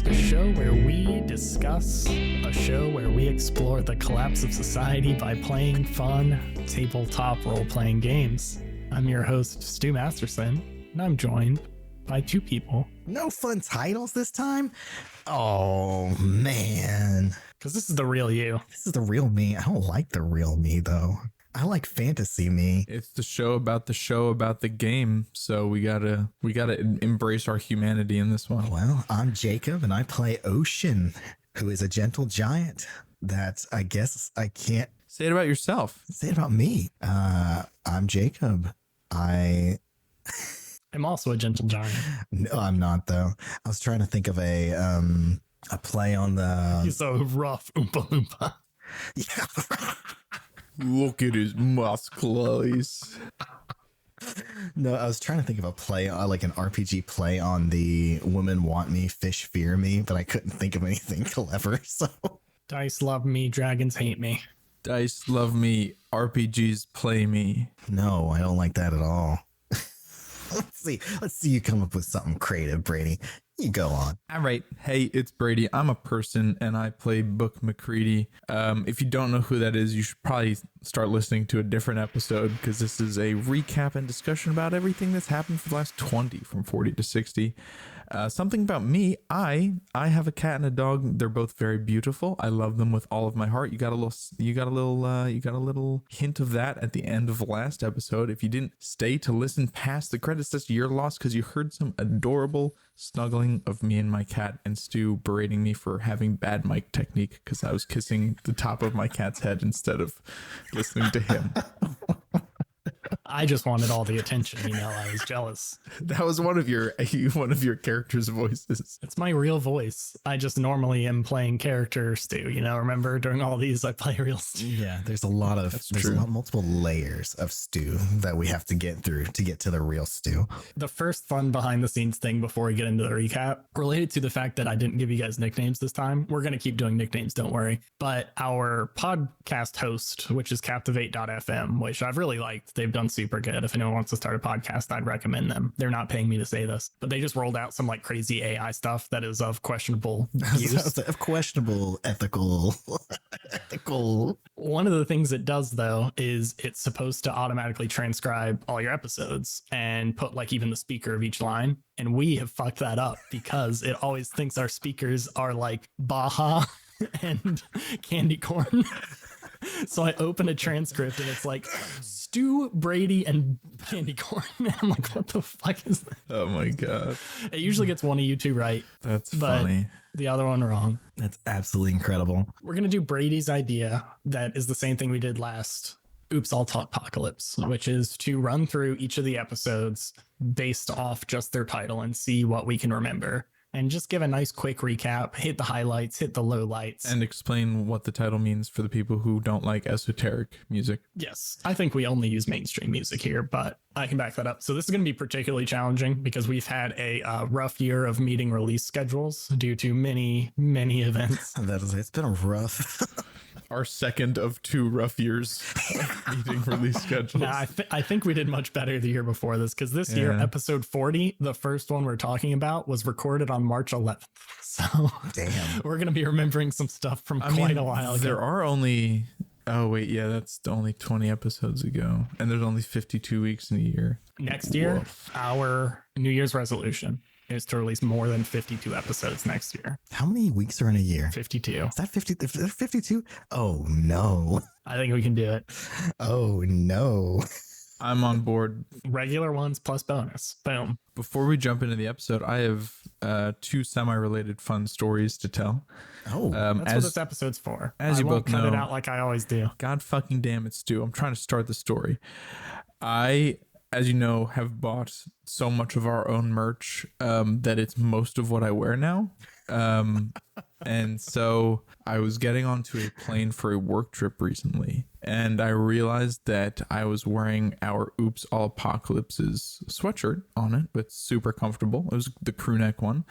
a show where we discuss, a show where we explore the collapse of society by playing fun tabletop role-playing games. I'm your host, Stu Masterson, and I'm joined by two people. No fun titles this time? Oh, man. Because this is the real you. This is the real me. I don't like the real me, though. I like fantasy me. It's the show about the game, so we gotta embrace our humanity in this one. Well, I'm Jacob, and I play Ocean, who is a gentle giant that I guess I can't Say it about yourself. say it about me. I'm Jacob. I'm also a gentle giant. No, I'm not, though. I was trying to think of a play on the... He's so rough, Oompa Loompa. Yeah. Look at his muscles. No, I was trying to think of a play, like an RPG play on the women want me, fish fear me, but I couldn't think of anything clever, so... Dice love me, dragons hate me. Dice love me, RPGs play me. No, I don't like that at all. Let's see you come up with something creative, Brady. You go on. All right. Hey, it's Brady. I'm a person and I play Book McCready. If you don't know who that is, you should probably start listening to a different episode because this is a recap and discussion about everything that's happened for the last 20 from 40 to 60. Something about me, I have a cat and a dog. They're both very beautiful. I love them with all of my heart. You got a little hint of that at the end of the last episode. If you didn't stay to listen past the credits, that's your loss because you heard some adorable snuggling of me and my cat, and Stu berating me for having bad mic technique because I was kissing the top of my cat's head instead of listening to him. I just wanted all the attention, I was jealous. That was one of your character's voices. It's my real voice. I just normally am playing character Stu, remember during all these I play real Stu. Yeah, there's multiple layers of Stu that we have to get through to get to the real Stu. The first fun behind the scenes thing before we get into the recap related to the fact that I didn't give you guys nicknames this time. We're going to keep doing nicknames, don't worry. But our podcast host, which is Captivate.fm, which I've really liked. They've done super good. If anyone wants to start a podcast, I'd recommend them. They're not paying me to say this, but they just rolled out some like crazy AI stuff that is of questionable use. Of questionable ethical. One of the things it does though is it's supposed to automatically transcribe all your episodes and put like even the speaker of each line. And we have fucked that up because it always thinks our speakers are like Baja and candy corn. So I open a transcript and it's like Stu, Brady, and candy corn. And I'm like, what the fuck is that? Oh my god. It usually gets one of you two right. That's funny. The other one wrong. That's absolutely incredible. We're going to do Brady's idea. That is the same thing we did last Oops, All Talkpocalypse, which is to run through each of the episodes based off just their title and see what we can remember. And just give a nice quick recap, hit the highlights, hit the lowlights. And explain what the title means for the people who don't like esoteric music. Yes, I think we only use mainstream music here, but I can back that up. So this is going to be particularly challenging because we've had a rough year of meeting release schedules due to many, many events. It's been a rough... Our second of 2 rough years of meeting release schedules. Nah, I think we did much better the year before this because this year, episode 40, the first one we're talking about, was recorded on March 11th. So damn, we're going to be remembering some stuff from quite a while ago. There are only... Oh, wait, yeah, that's only 20 episodes ago. And there's only 52 weeks in a year. Next year, our New Year's resolution is to release more than 52 episodes next year. How many weeks are in a year? 52. Is that 50? 52? Oh, no. I think we can do it. Oh, no. I'm on board. Regular ones plus bonus. Boom. Before we jump into the episode, I have 2 semi-related fun stories to tell. Oh, that's what this episode's for. As you both know, cut it out like I always do. God fucking damn it, Stu. I'm trying to start the story. I, as you know, have bought so much of our own merch that it's most of what I wear now. And so I was getting onto a plane for a work trip recently, and I realized that I was wearing our Oops All Apocalypses sweatshirt on it. It's super comfortable. It was the crew neck one.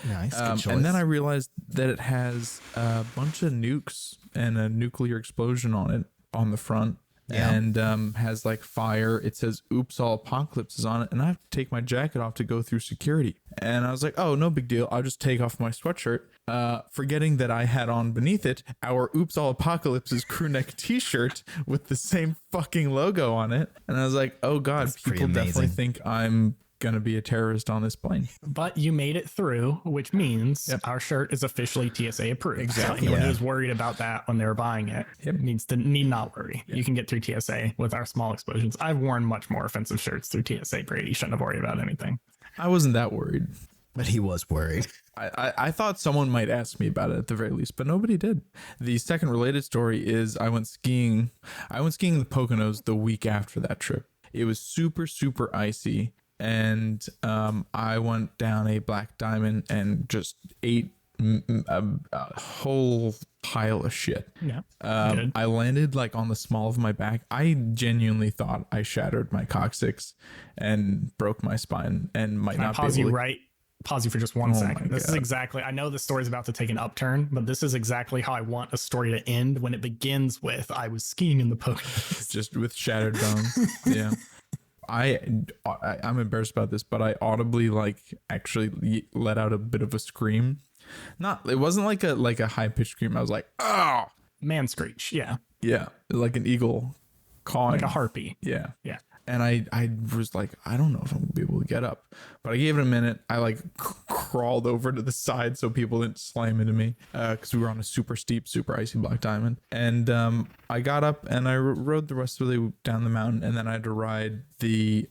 Nice. Good choice. And then I realized that it has a bunch of nukes and a nuclear explosion on it on the front. Yeah. and has like fire. It says "Oops, all apocalypses" on it, and I have to take my jacket off to go through security. And I was like, oh, no big deal. I'll just take off my sweatshirt, forgetting that I had on beneath it our "Oops, all apocalypses" crew neck T-shirt with the same fucking logo on it. And I was like, oh god, That's pretty people definitely amazing. think I'm gonna be a terrorist on this plane. But you made it through, which means our shirt is officially TSA approved. Exactly. So anyone Yeah. who's worried about that when they were buying it need not worry. You can get through TSA with our small explosions. I've worn much more offensive shirts through TSA. Brady shouldn't have worried about anything. I wasn't that worried. But he was worried. I thought someone might ask me about it at the very least, but nobody did. The second related story is I went skiing in the Poconos the week after that trip. It was super, super icy. And I went down a black diamond and just ate a whole pile of shit. Yeah. Good. I landed like on the small of my back. I genuinely thought I shattered my coccyx and broke my spine and might Can I not pause be able you to. right? Pause you for just 1 Oh second. my This is God. exactly, I know this story is about to take an upturn, but this is exactly how I want a story to end when it begins with, I was skiing in the Poconos. Just with shattered bones. Yeah. I'm embarrassed about this, but I audibly like actually let out a bit of a scream. It wasn't like a high pitched scream. I was like, oh Man screech. Yeah. yeah, like an eagle cawing. Like a harpy. Yeah. Yeah. And I was like, I don't know if I'm gonna be able to get up, but I gave it a minute. I like crawled over to the side so people didn't slam into me, because we were on a super steep, super icy black diamond. And I got up and I rode the rest of the way down the mountain, and then I had to ride the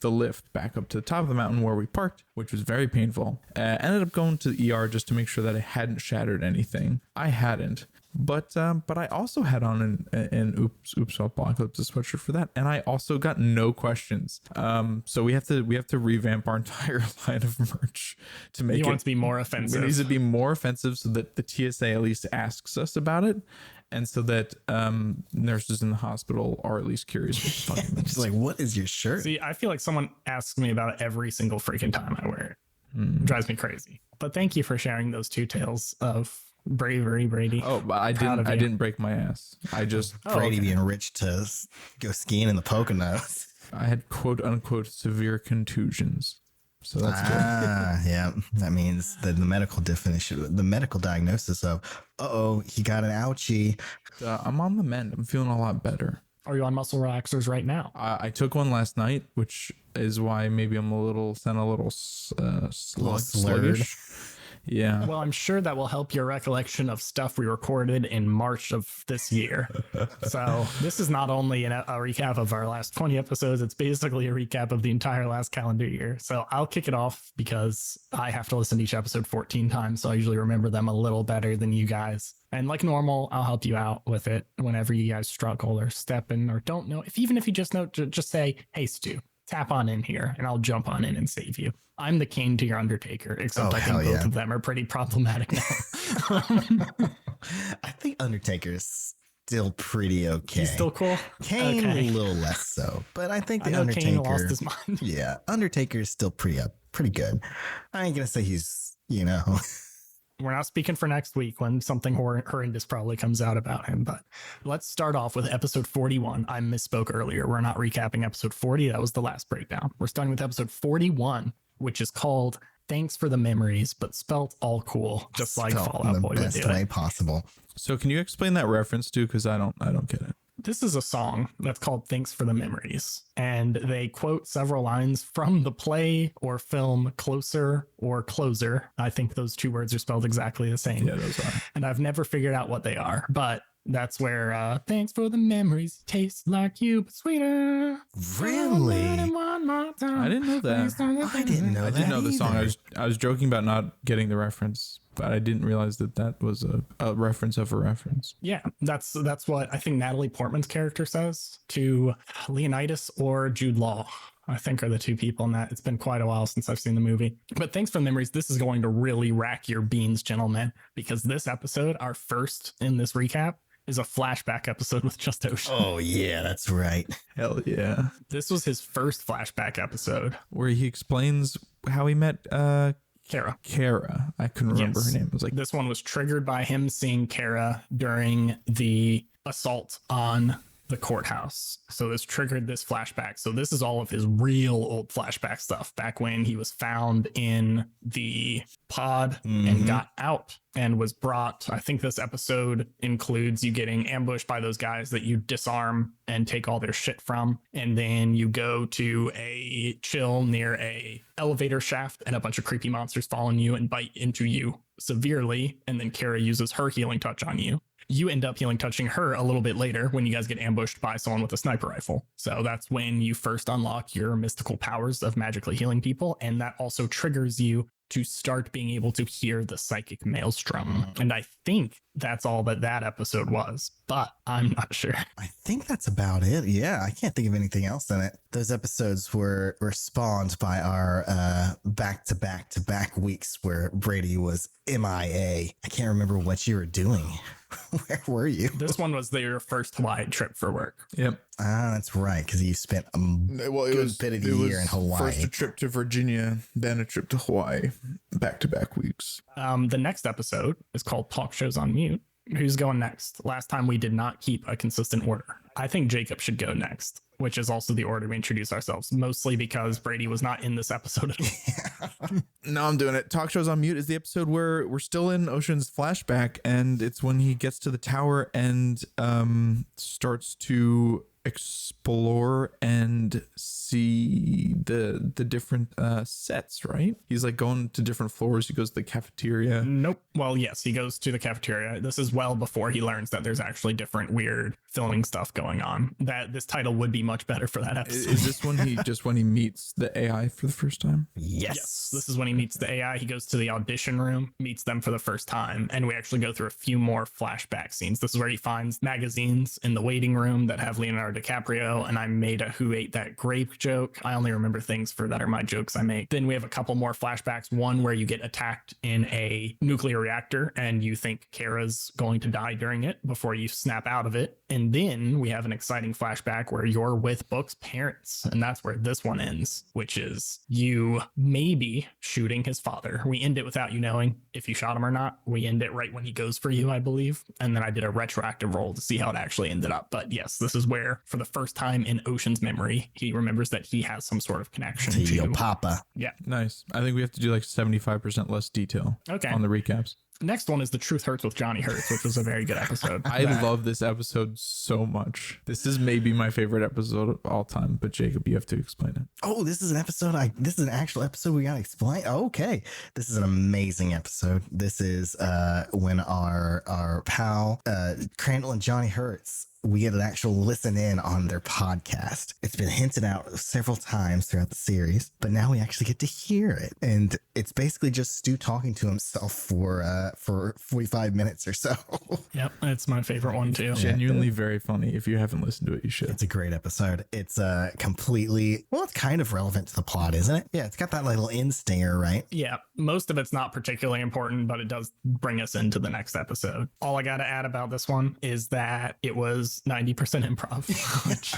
lift back up to the top of the mountain where we parked, which was very painful. Ended up going to the ER just to make sure that I hadn't shattered anything. I hadn't. But I also had on an oops apocalypse sweatshirt for that, and I also got no questions. So we have to revamp our entire line of merch to make You it want it to be more It needs offensive. to be more offensive so that the TSA at least asks us about it, and so that nurses in the hospital are at least curious what the fuck it means. Just like, what is your shirt? See, I feel like someone asks me about it every single freaking time I wear it. It drives me crazy. But thank you for sharing those 2 tales of bravery, Brady. Oh, but I Proud of you. didn't break my ass. I just Brady okay. being rich to go skiing in the Poconos. I had quote unquote severe contusions. So that's good. Yeah. That means the medical definition, the medical diagnosis of, he got an ouchie. I'm on the mend. I'm feeling a lot better. Are you on muscle relaxers right now? I took one last night, which is why maybe I'm a little sluggish. Yeah. Well, I'm sure that will help your recollection of stuff we recorded in March of this year. So this is not only a recap of our last 20 episodes, it's basically a recap of the entire last calendar year. So I'll kick it off because I have to listen to each episode 14 times. So I usually remember them a little better than you guys. And like normal, I'll help you out with it whenever you guys struggle or step in or don't know. Even if you just know, just say, hey, Stu, tap on in here and I'll jump on in and save you. I'm the Kane to your Undertaker, except I think hell both yeah. of them are pretty problematic now. I think Undertaker's still pretty okay. He's still cool. Kane Okay. a little less so, but I think I the know Undertaker. Kane lost his mind. Yeah, Undertaker is still pretty good. I ain't gonna say he's We're not speaking for next week when something horrendous probably comes out about him, but let's start off with episode 41. I misspoke earlier. We're not recapping episode 40. That was the last breakdown. We're starting with episode 41, which is called Thanks for the Memories, but spelt all cool, just like spelled Fallout in Boy the would best do way it. possible. So can you explain that reference too? Because I don't get it. This is a song that's called Thanks for the Memories, and they quote several lines from the play or film Closer or Closer. I think those 2 words are spelled exactly the same. Yeah, those are. And I've never figured out what they are, but that's where thanks for the memories, taste like you but sweeter. Really? One more time. I didn't know that. I didn't know I that. did know the song. either. I was joking about not getting the reference, but I didn't realize that was a reference of a reference. Yeah, that's what I think Natalie Portman's character says to Leonidas or Jude Law. I think are the 2 people in that. It's been quite a while since I've seen the movie. But thanks for the memories. This is going to really rack your beans, gentlemen, because this episode, our first in this recap, is a flashback episode with Just Ocean. Oh yeah, that's right. Hell yeah. This was his first flashback episode. Where he explains how he met Kara. Kara. I couldn't remember Yes. her name. It was like This one was triggered by him seeing Kara during the assault on the courthouse. So this triggered this flashback. So this is all of his real old flashback stuff back when he was found in the pod and got out and was brought. I think this episode includes you getting ambushed by those guys that you disarm and take all their shit from. And then you go to a chill near a elevator shaft and a bunch of creepy monsters fall on you and bite into you severely. And then Kara uses her healing touch on you. You end up healing touching her a little bit later when you guys get ambushed by someone with a sniper rifle. So that's when you first unlock your mystical powers of magically healing people. And that also triggers you to start being able to hear the psychic maelstrom. And I think that's all that episode was, but I'm not sure. I think that's about it. Yeah, I can't think of anything else in it. Those episodes were spawned by our back-to-back weeks where Brady was MIA. I can't remember what you were doing. Where were you? This one was their first Hawaii trip for work. Yep. Ah, that's right, because you spent a good bit of the year in Hawaii. First a trip to Virginia, then a trip to Hawaii, back-to-back weeks. The next episode is called Talk Shows on Mute. Who's going next? Last time we did not keep a consistent order. I think Jacob should go next, which is also the order we introduce ourselves, mostly because Brady was not in this episode at all. No, I'm doing it. Talk Shows on Mute is the episode where we're still in Ocean's flashback, and it's when he gets to the tower and starts to explore and see the different sets, right? He's like going to different floors. He goes to the cafeteria. Nope. Well, yes, he goes to the cafeteria. This is well before he learns that there's actually different weird filming stuff going on. That this title would be much better for that episode. Is this when he meets the AI for the first time? Yes. This is when he meets the AI. He goes to the audition room, meets them for the first time, and we actually go through a few more flashback scenes. This is where he finds magazines in the waiting room that have Leonardo DiCaprio, and I made a "who ate that grape" joke. I only remember things for that are my jokes I make. Then we have a couple more flashbacks. One where you get attacked in a nuclear reactor and you think Kara's going to die during it before you snap out of it. And then we have an exciting flashback where you're with Book's parents, and that's where this one ends, which is you maybe shooting his father. We end it without you knowing if you shot him or not. We end it right when he goes for you, I believe. And then I did a retroactive roll to see how it actually ended up. But yes, this is where for the first time in Ocean's memory, he remembers that he has some sort of connection To to your papa. Yeah. Nice. I think we have to do like 75% less detail Okay. on the recaps. Next one is The Truth Hurts with Johnny Hurts, which was a very good episode. I love this episode so much. This is maybe my favorite episode of all time, but Jacob, you have to explain it. Oh, this is an episode. This is an actual episode we gotta explain. Okay, this is an amazing episode. This is when our pal Crandall and Johnny Hurts, we get an actual listen in on their podcast. It's been hinted out several times throughout the series, but now we actually get to hear it. And it's basically just Stu talking to himself for 45 minutes or so. Yep, it's my favorite one too. Genuinely very funny. If you haven't listened to it, you should. It's a great episode. It's completely, well, it's kind of relevant to the plot, isn't it? Yeah, it's got that little in stinger, right? Yeah, most of it's not particularly important, but it does bring us into the next episode. All I got to add about this one is that it was 90% improv, which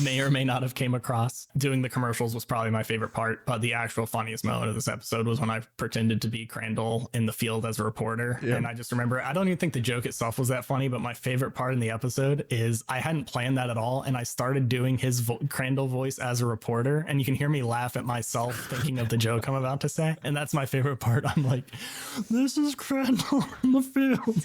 may or may not have came across. Doing the commercials was probably my favorite part, but the actual funniest moment of this episode was when I pretended to be Crandall in the field as a reporter. Yeah. And I just remember, I don't even think the joke itself was that funny, but my favorite part in the episode is I hadn't planned that at all, and I started doing his Crandall voice as a reporter, and you can hear me laugh at myself thinking of the joke I'm about to say, and that's my favorite part. I'm like, this is Crandall in the field.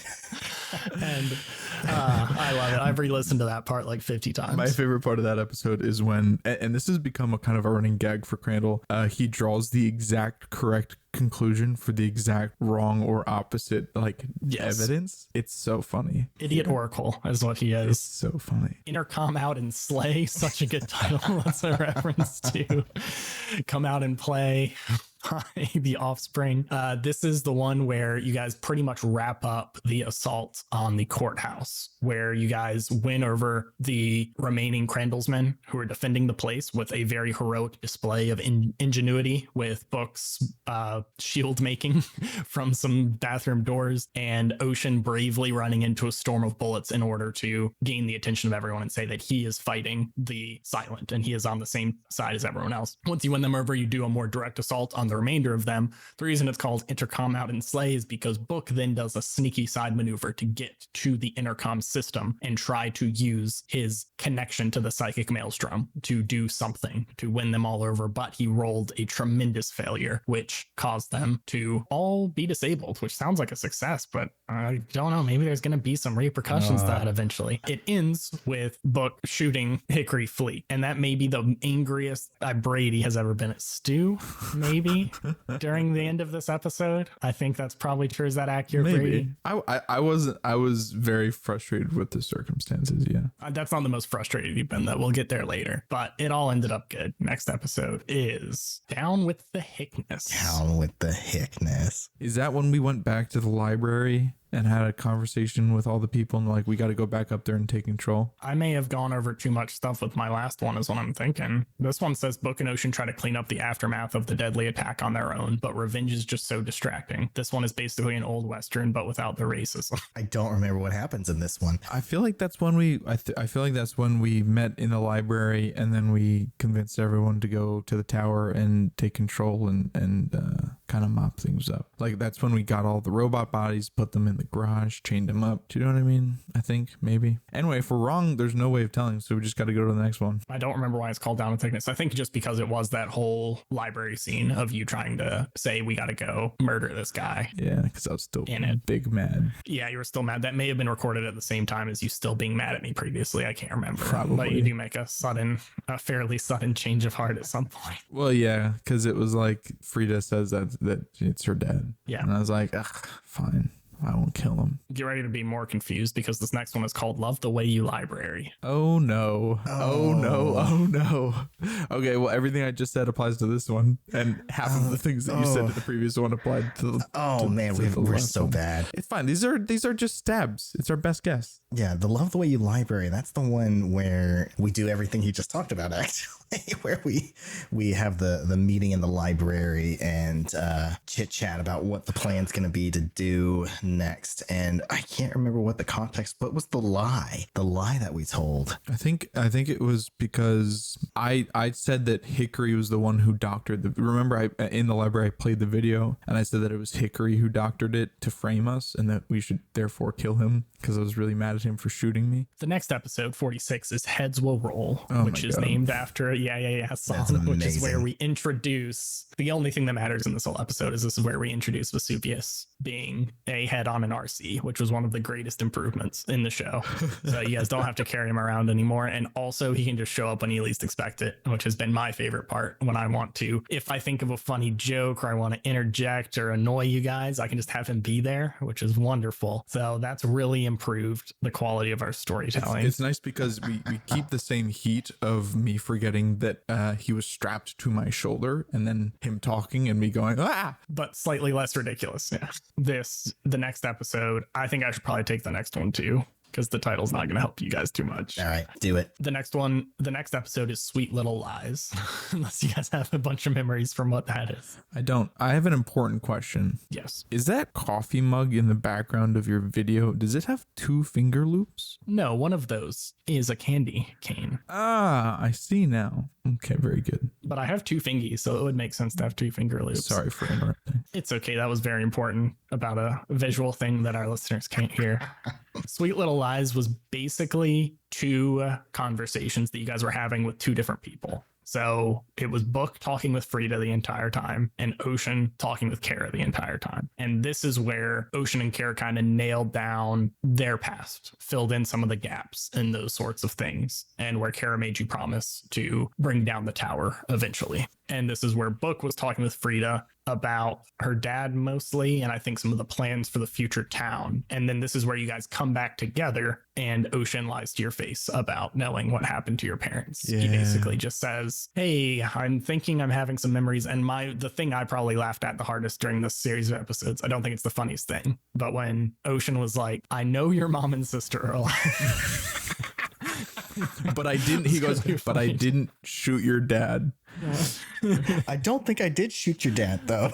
And I love it. I've re-listened to that part like 50 times. My favorite part of that episode is when, and this has become a kind of a running gag for Crandall, he draws the exact correct conclusion for the exact wrong or opposite evidence. It's so funny. Idiot Oracle is what he It's is. so funny. Intercom Out and Slay, such a good title. That's a reference to Come Out and Play by The Offspring. This is the one where you guys pretty much wrap up the assault on the courthouse, where you guys win over the remaining Crandallsmen who are defending the place with a very heroic display of ingenuity with Book's shield making from some bathroom doors, and Ocean bravely running into a storm of bullets in order to gain the attention of everyone and say that he is fighting the silent and he is on the same side as everyone else. Once you win them over, you do a more direct assault on the the remainder of them. The reason it's called Intercom Out and Slay is because Book then does a sneaky side maneuver to get to the intercom system and try to use his connection to the psychic maelstrom to do something to win them all over. But he rolled a tremendous failure, which caused them to all be disabled, which sounds like a success, but I don't know. Maybe there's going to be some repercussions to that eventually. It ends with Book shooting Hickory Fleet, and that may be the angriest Brady has ever been at Stu, maybe, during the end of this episode. I think that's probably true. Is that accurate, Maybe. Brady? I was very frustrated with the circumstances. Yeah. That's not the most frustrated you've been, though. We'll get there later. But it all ended up good. Next episode is Down with the Hickness. Down with the Hickness. Is that when we went back to the library and had a conversation with all the people and like, we got to go back up there and take control? I may have gone over too much stuff with my last one is what I'm thinking. This one says Book and Ocean try to clean up the aftermath of the deadly attack on their own, but revenge is just so distracting. This one is basically an old Western, but without the racism. I don't remember what happens in this one. I feel like that's when I feel like that's when we met in the library and then we convinced everyone to go to the tower and take control and kind of mop things up. Like that's when we got all the robot bodies, put them in the garage, chained them up. Do you know what I mean? I think maybe. Anyway, if we're wrong, there's no way of telling, so we just got to go to the next one. I don't remember why it's called Down with Thickness. I think just because it was that whole library scene of you trying to say we got to go murder this guy. Yeah, because I was still in it. Big mad. Yeah, you were still mad. That may have been recorded at the same time as you still being mad at me previously. I can't remember. Probably. But you do make a fairly sudden change of heart at some point. Well, yeah, because it was like Frida says that it's her dad. Yeah. And I was like, ugh, fine. I won't kill him. Get ready to be more confused because this next one is called Love the Way You Library. Oh no. Oh no. Oh no. Okay, well, everything I just said applies to this one, and half of the things that you said to the previous one applied to the we're last so one. bad. It's fine. These are just stabs. It's our best guess. Yeah, the Love the Way You Library, that's the one where we do everything he just talked about, actually, where we have the meeting in the library and chit chat about what the plan's going to be to do next. And I can't remember what the context, what was the lie that we told? I think it was because I said that Hickory was the one who doctored remember in the library I played the video and I said that it was Hickory who doctored it to frame us and that we should therefore kill him because I was really mad at him for shooting me. The next episode, 46, is Heads Will Roll, Oh which is named after a song, which is where we introduce, the only thing that matters in this whole episode is this is where we introduce Vesuvius being a head on an RC, which was one of the greatest improvements in the show. So you guys don't have to carry him around anymore. And also he can just show up when you least expect it, which has been my favorite part when I want to. If I think of a funny joke or I want to interject or annoy you guys, I can just have him be there, which is wonderful. So that's really improved the quality of our storytelling. It's nice because we keep the same heat of me forgetting that he was strapped to my shoulder and then him talking and me going, ah! But slightly less ridiculous. Yeah. The next episode, I think I should probably take the next one too, because the title's not going to help you guys too much. All right, do it. The next episode is Sweet Little Lies, unless you guys have a bunch of memories from what that is. I don't. I have an important question. Yes. Is that coffee mug in the background of your video, does it have 2 finger loops? No, one of those is a candy cane. Ah, I see now. Okay, very good. But I have 2 fingies, so it would make sense to have 2 finger loops. Sorry for interrupting. It's okay. That was very important about a visual thing that our listeners can't hear. Sweet Little Lies was basically 2 conversations that you guys were having with 2 different people. So it was Book talking with Frida the entire time and Ocean talking with Kara the entire time. And this is where Ocean and Kara kind of nailed down their past, filled in some of the gaps and those sorts of things, and where Kara made you promise to bring down the tower eventually. And this is where Book was talking with Frida about her dad mostly, and I think some of the plans for the future town. And then this is where you guys come back together and Ocean lies to your face about knowing what happened to your parents. Yeah. He basically just says, hey, I'm thinking I'm having some memories. And the thing I probably laughed at the hardest during this series of episodes, I don't think it's the funniest thing, but when Ocean was like, I know your mom and sister are alive. But I didn't, he goes, but I didn't shoot your dad. I don't think I did shoot your dad, though.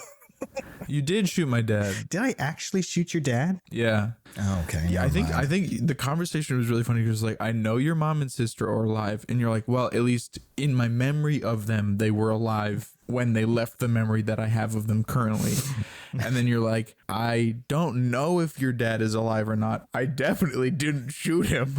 You did shoot my dad. Did I actually shoot your dad? Yeah. Oh, okay. Yeah, I never mind. think the conversation was really funny because like I know your mom and sister are alive, and you're like, well, at least in my memory of them, they were alive when they left the memory that I have of them currently. And then you're like, I don't know if your dad is alive or not. I definitely didn't shoot him.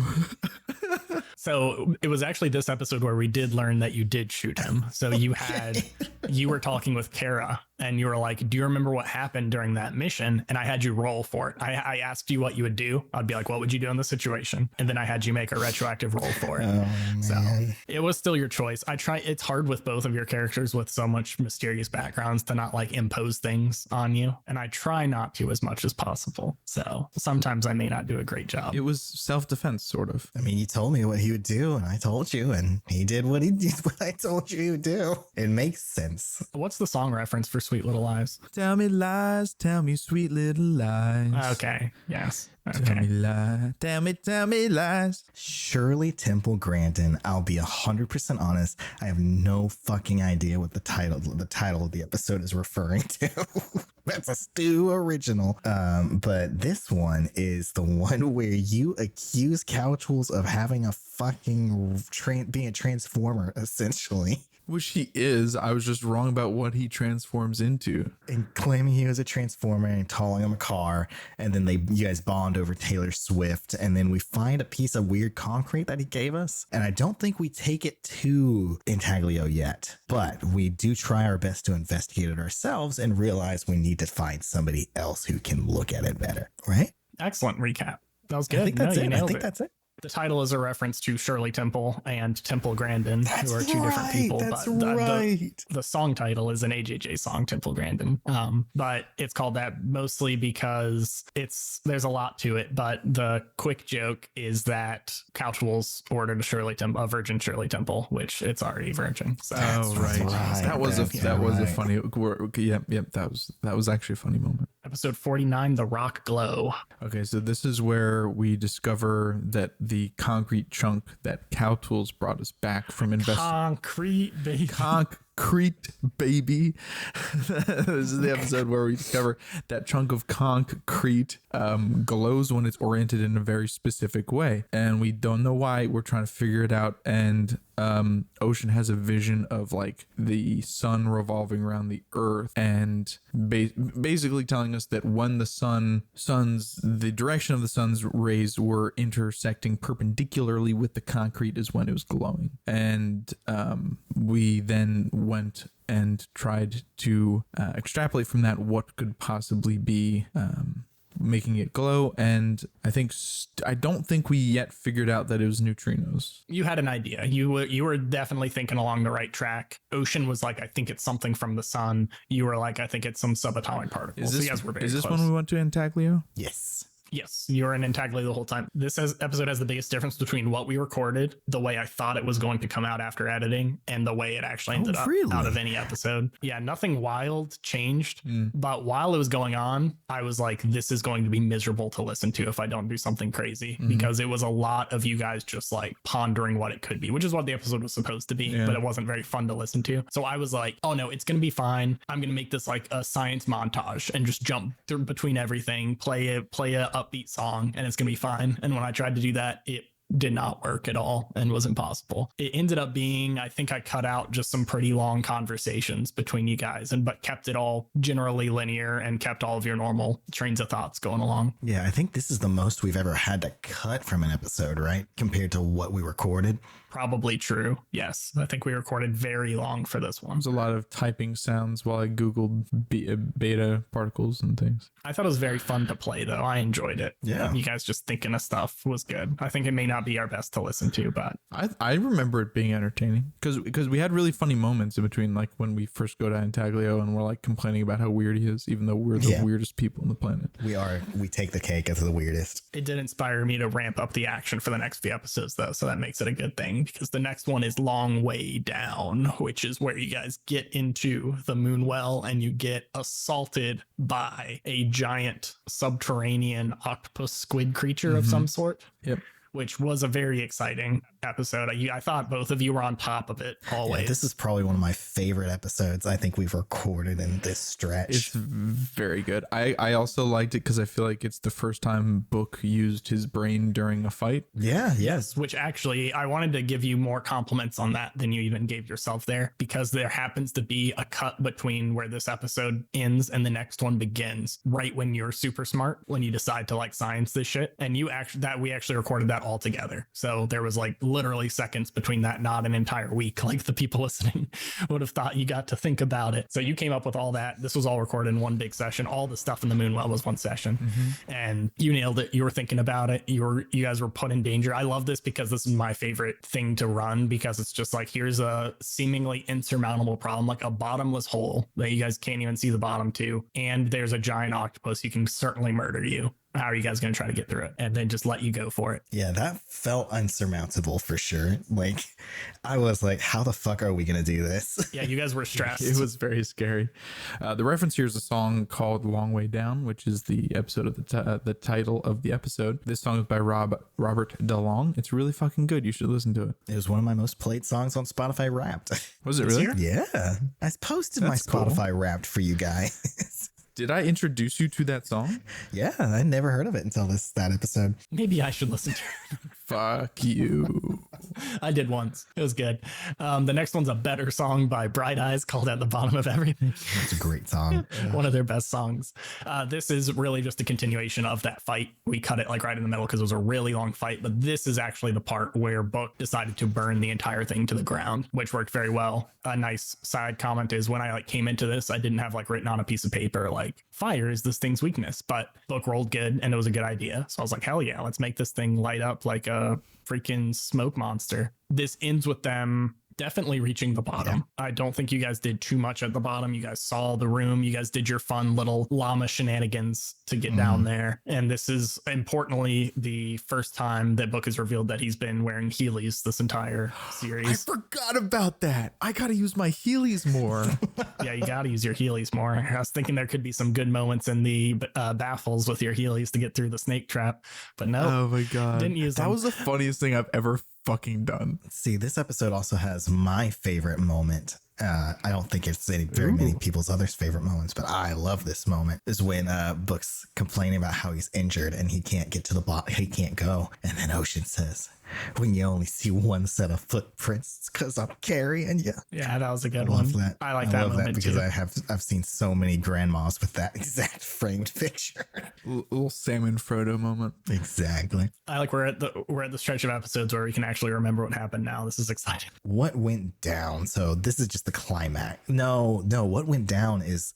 So it was actually this episode where we did learn that you did shoot him. So you were talking with Kara and you were like, do you remember what happened during that mission? And I had you roll for it. I asked you what you would do. I'd be like, what would you do in this situation? And then I had you make a retroactive roll for it. Oh, So man. it was still your choice. It's hard with both of your characters with so much mysterious backgrounds to not like impose things on you. And I try not to as much as possible. So sometimes I may not do a great job. It was self-defense, sort of. I mean, you told me what he would do, and I told you, and he did what he did. What I told you he would do. It makes sense. What's the song reference for Sweet Little Lies? Tell me lies, tell me sweet little lies. Okay. Yes. Tell Okay. me lies, tell me lies. Shirley Temple Grandin. I'll be 100% honest. I have no fucking idea what the title of the episode is referring to. That's a Stu original. But this one is the one where you accuse Couchwools of having a fucking being a transformer, essentially. Which he is. I was just wrong about what he transforms into. And claiming he was a transformer and calling him a car, and then you guys bond over Taylor Swift, and then we find a piece of weird concrete that he gave us, and I don't think we take it to Intaglio yet, but we do try our best to investigate it ourselves and realize we need to find somebody else who can look at it better, right? Excellent recap. That was good. I think that's You it. I nailed think it. that's it. The title is a reference to Shirley Temple and Temple Grandin, who are two different people. That's but right. the song title is an AJJ song, Temple Grandin. But it's called that mostly because there's a lot to it. But the quick joke is that Couchwools ordered a Virgin Shirley Temple, which it's already virgin. So Oh right. right. That was a Right. funny. Yep. That was actually a funny moment. episode 49, The Rock Glow. Okay, so this is where we discover that the concrete chunk that Cowtools brought us back from Concrete baby. Concrete baby. This is the episode where we discover that chunk of concrete glows when it's oriented in a very specific way, and we don't know why. We're trying to figure it out, and Ocean has a vision of like the sun revolving around the earth, and basically telling us that when the direction of the sun's rays were intersecting perpendicularly with the concrete is when it was glowing. And we then went and tried to extrapolate from that what could possibly be making it glow, and I don't think we yet figured out that it was neutrinos. You had an idea. You were definitely thinking along the right track. Ocean was like, I think it's something from the sun. You were like, I think it's some subatomic particles. Is So yes, we're very this close. when we went to Intaglio? Yes. Yes, you were in Intaglio the whole time. This episode has the biggest difference between what we recorded, the way I thought it was going to come out after editing, and the way it actually ended up really? out of any episode. Yeah, nothing wild changed. But while it was going on, I was like, this is going to be miserable to listen to if I don't do something crazy, because it was a lot of you guys just like pondering what it could be, which is what the episode was supposed to be, but it wasn't very fun to listen to. So I was like, oh no, it's going to be fine. I'm going to make this like a science montage and just jump through between everything, play a upbeat song, and it's gonna be fine. And when I tried to do that, it did not work at all and was impossible. It ended up being, I think I cut out just some pretty long conversations between you guys, but kept it all generally linear and kept all of your normal trains of thoughts going along. Yeah, I think this is the most we've ever had to cut from an episode, right? Compared to what we recorded. Probably true. Yes, I think we recorded very long for this one. There's a lot of typing sounds while I Googled beta particles and things. I thought it was very fun to play, though. I enjoyed it. Yeah. You guys just thinking of stuff was good. I think it may not be our best to listen to, but I remember it being entertaining because we had really funny moments in between, like when we first go to Intaglio and we're like complaining about how weird he is, even though we're the weirdest people on the planet. We take the cake as the weirdest. it did inspire me to ramp up the action for the next few episodes, though. So that makes it a good thing, because the next one is Long Way Down, which is where you guys get into the Moonwell and you get assaulted by a giant subterranean octopus squid creature of some sort. Yep. which was a very exciting episode. I thought both of you were on top of it always. Yeah, this is probably one of my favorite episodes I think we've recorded in this stretch. It's very good. I also liked it because I feel like it's the first time Book used his brain during a fight. Yeah, Yes, which actually I wanted to give you more compliments on that than you even gave yourself there, because there happens to be a cut between where this episode ends and the next one begins, right when you're super smart, when you decide to like science this shit. And we actually recorded that all together. So there was like literally seconds between that, not an entire week. Like the people listening would have thought you got to think about it. So you came up with all that. This was all recorded in one big session. All the stuff in the Moonwell was one session, and you nailed it. You were thinking about it. You guys were put in danger. I love this because this is my favorite thing to run, because it's just like, here's a seemingly insurmountable problem, like a bottomless hole that you guys can't even see the bottom to, and there's a giant octopus who can certainly murder you. How are you guys going to try to get through it? And then just let you go for it. Yeah, that felt unsurmountable for sure. Like, I was like, how the fuck are we going to do this? Yeah, you guys were stressed. It was very scary. The reference here is a song called Long Way Down, which is the episode of the title of the episode. This song is by Robert DeLong. It's really fucking good. You should listen to it. It was one of my most played songs on Spotify Wrapped. Was it really? Yeah. I posted my That's cool. Spotify Wrapped for you guys. Did I introduce you to that song? Yeah, I never heard of it until that episode. Maybe I should listen to it. Fuck you. I did once. It was good. The next one's a better song by Bright Eyes called At the Bottom of Everything. It's a great song. One of their best songs. This is really just a continuation of that fight. We cut it like right in the middle because it was a really long fight, but this is actually the part where Book decided to burn the entire thing to the ground, which worked very well. A nice side comment is when I like came into this, I didn't have like written on a piece of paper like fire is this thing's weakness, but Book rolled good and it was a good idea. So I was like, hell yeah, let's make this thing light up like a freaking smoke monster. This ends with them definitely reaching the bottom. Yeah. I don't think you guys did too much at the bottom. You guys saw the room. You guys did your fun little llama shenanigans to get down there. And this is importantly the first time that Book has revealed that he's been wearing Heelys this entire series. I forgot about that. I gotta use my Heelys more. Yeah, you gotta use your Heelys more. I was thinking there could be some good moments in the baffles with your Heelys to get through the snake trap, but no. Oh my god, didn't use them. That was the funniest thing I've ever fucking done. See, this episode also has my favorite moment. I don't think it's very many people's others' favorite moments, but I love this moment. Is when Book's complaining about how he's injured and he can't get to the bottom. He can't go. And then Ocean says, when you only see one set of footprints, it's because I'm carrying you. Yeah, that was a good I one. love that. I like that moment because too. I've seen so many grandmas with that exact framed picture. Little Sam and Frodo moment. Exactly. I like we're at the stretch of episodes where we can actually remember what happened now. This is exciting. What went down? So this is just the climax. No, what went down is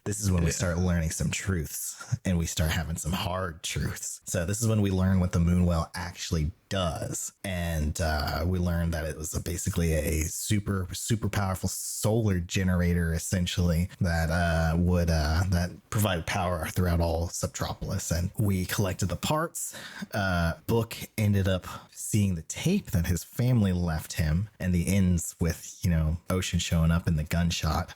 this is when we start learning some truths and we start having some hard truths. So this is when we learn what the Moonwell actually does. And we learned that it was basically a super powerful solar generator, essentially, that would that provide power throughout all Subtropolis. And we collected the parts. Book ended up seeing the tape that his family left him, and the ends with, Ocean showing up in the gunshot.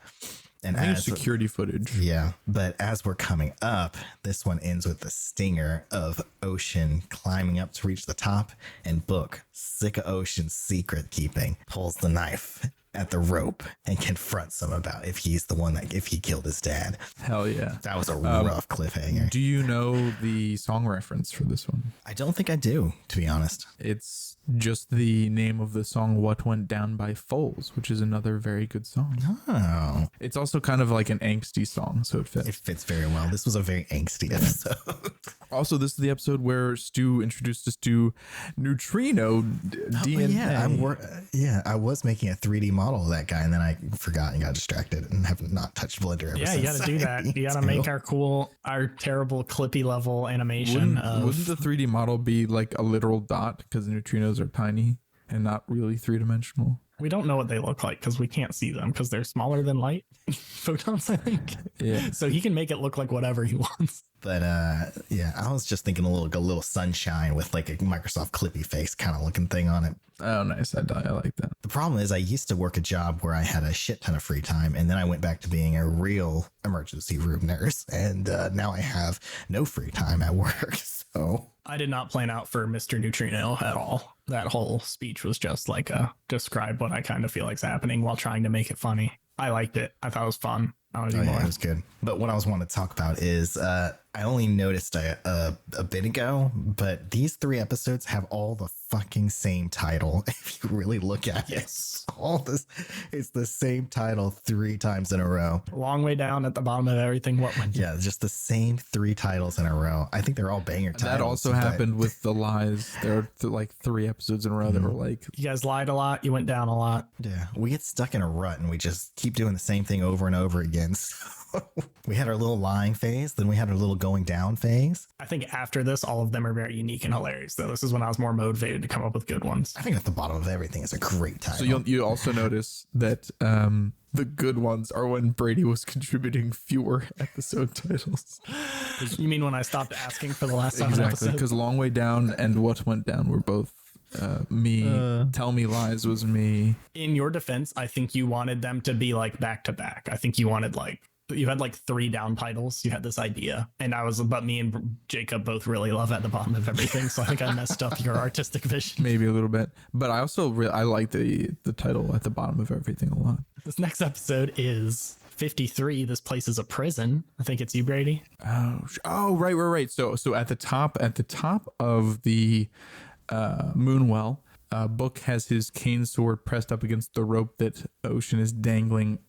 And as security footage. Yeah. But as we're coming up, this one ends with the stinger of Ocean climbing up to reach the top, and Book, sick of Ocean's secret keeping, pulls the knife at the rope and confronts him about if he killed his dad. Hell yeah. That was a rough cliffhanger. Do you know the song reference for this one? I don't think I do, to be honest. It's just the name of the song What Went Down by Foals, which is another very good song. Oh. It's also kind of like an angsty song, so it fits. It fits very well. This was a very angsty episode. Also, this is the episode where Stu introduced us to neutrino DNA. I was making a 3D model of that guy, and then I forgot and got distracted and have not touched Blender ever since. You got to do that. You got to make our terrible Clippy level animation. Wouldn't the 3D model be like a literal dot because neutrinos are tiny and not really three-dimensional? We don't know what they look like because we can't see them because they're smaller than light photons, I think. Yeah. So he can make it look like whatever he wants. But yeah, I was just thinking a little sunshine with like a Microsoft Clippy face kind of looking thing on it. Oh, nice. I like that. The problem is I used to work a job where I had a shit ton of free time, and then I went back to being a real emergency room nurse, and now I have no free time at work. So I did not plan out for Mr. Neutrino at all. That whole speech was just like describe what I kind of feel like's happening while trying to make it funny. I liked it. I thought it was fun. I want to do more. It was good. But what I was wanting to talk about is I only noticed a bit ago, but these 3 episodes have all the fucking same title. If you really look at Yes. it, all this, it's the same title 3 times in a row. Long way down at the bottom of everything. What went? Yeah, just the same 3 titles in a row. I think they're all banger titles. That also happened with the lies. There are like 3 episodes in a row that were like, You guys lied a lot. You went down a lot. Yeah, we get stuck in a rut and we just keep doing the same thing over and over again. So we had our little lying phase, then we had our little going down phase. I think after this, all of them are very unique and hilarious, though. This is when I was more motivated to come up with good ones. I think at the bottom of everything is a great title. so you also notice that the good ones are when Brady was contributing fewer episode titles. You mean when I stopped asking for the last 7 Exactly, episodes? because Long Way Down and What Went Down were both me. Tell Me Lies was me. In your defense, I think you wanted them to be like back to back. I think you wanted you had like 3 down titles. You had this idea, and but me and Jacob both really love At the Bottom of Everything. So I think I messed up your artistic vision. Maybe a little bit, but I also I like the title At the Bottom of Everything a lot. This next episode is 53. This place is a prison. I think it's you, Brady. Oh, right. So at the top of the Moonwell, Book has his cane sword pressed up against the rope that Ocean is dangling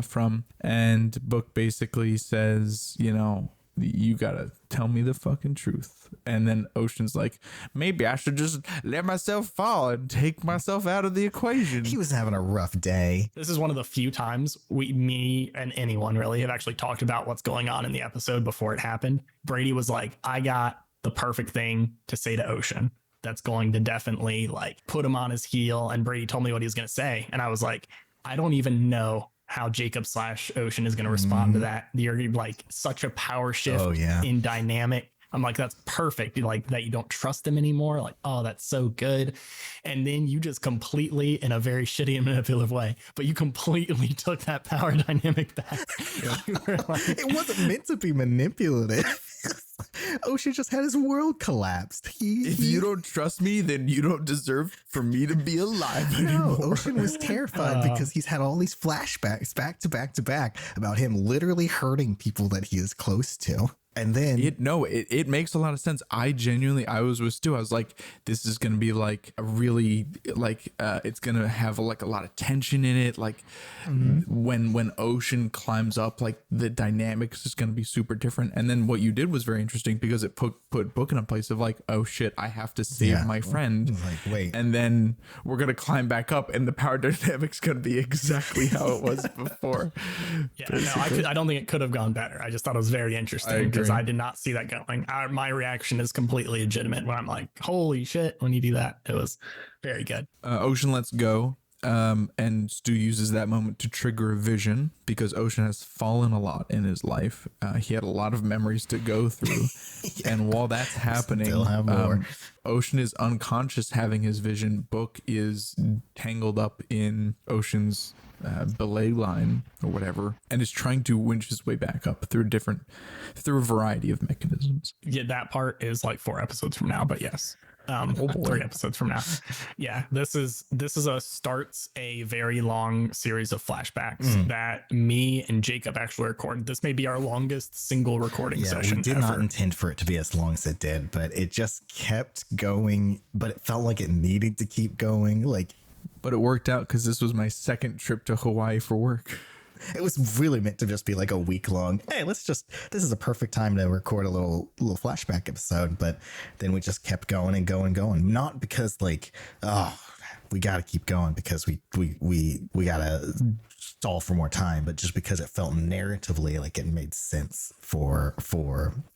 from, and Book basically says, you gotta tell me the fucking truth. And then Ocean's like, maybe I should just let myself fall and take myself out of the equation. He was having a rough day. This is one of the few times me and anyone really have actually talked about what's going on in the episode before it happened. Brady was like, I got the perfect thing to say to Ocean that's going to definitely like put him on his heel. And Brady told me what he was going to say. And I was like, I don't even know how Jacob / Ocean is going to respond to that. You're like such a power shift in dynamic. I'm like, that's perfect. Like that you don't trust him anymore. Like, oh, that's so good. And then you just completely, in a very shitty and manipulative way, but you completely took that power dynamic back. You were like, It wasn't meant to be manipulative. Ocean just had his world collapsed. If you don't trust me, then you don't deserve for me to be alive anymore. No, Ocean was terrified because he's had all these flashbacks back to back to back about him literally hurting people that he is close to. And then it makes a lot of sense. I was with Stu. I was like, this is going to be like a really it's going to have like a lot of tension in it. Like when Ocean climbs up, like the dynamics is going to be super different. And then what you did was very interesting because it put Book in a place of like, oh shit, I have to save my friend. Like, wait. And then we're going to climb back up and the power dynamic's going to be exactly how it was before. yeah, no, I don't think it could have gone better. I just thought it was very interesting because I did not see that going. My reaction is completely legitimate when I'm like, holy shit, when you do that. It was very good. Ocean lets go, and Stu uses that moment to trigger a vision because Ocean has fallen a lot in his life. He had a lot of memories to go through. And while that's happening, Still have more. Ocean is unconscious having his vision. Book is tangled up in Ocean's belay line or whatever, and is trying to winch his way back up through a variety of mechanisms. Yeah, that part is like 4 episodes from now, but yes. 3 episodes from now. Yeah, this starts a very long series of flashbacks that me and Jacob actually recorded. This may be our longest single recording session. We did not intend for it to be as long as it did, but it just kept going. But it felt like it needed to keep going. But it worked out because this was my second trip to Hawaii for work. It was really meant to just be like a week long. Hey, this is a perfect time to record a little flashback episode. But then we just kept going and going and going. Not because we got to keep going because we got to stall for more time, but just because it felt narratively like it made sense for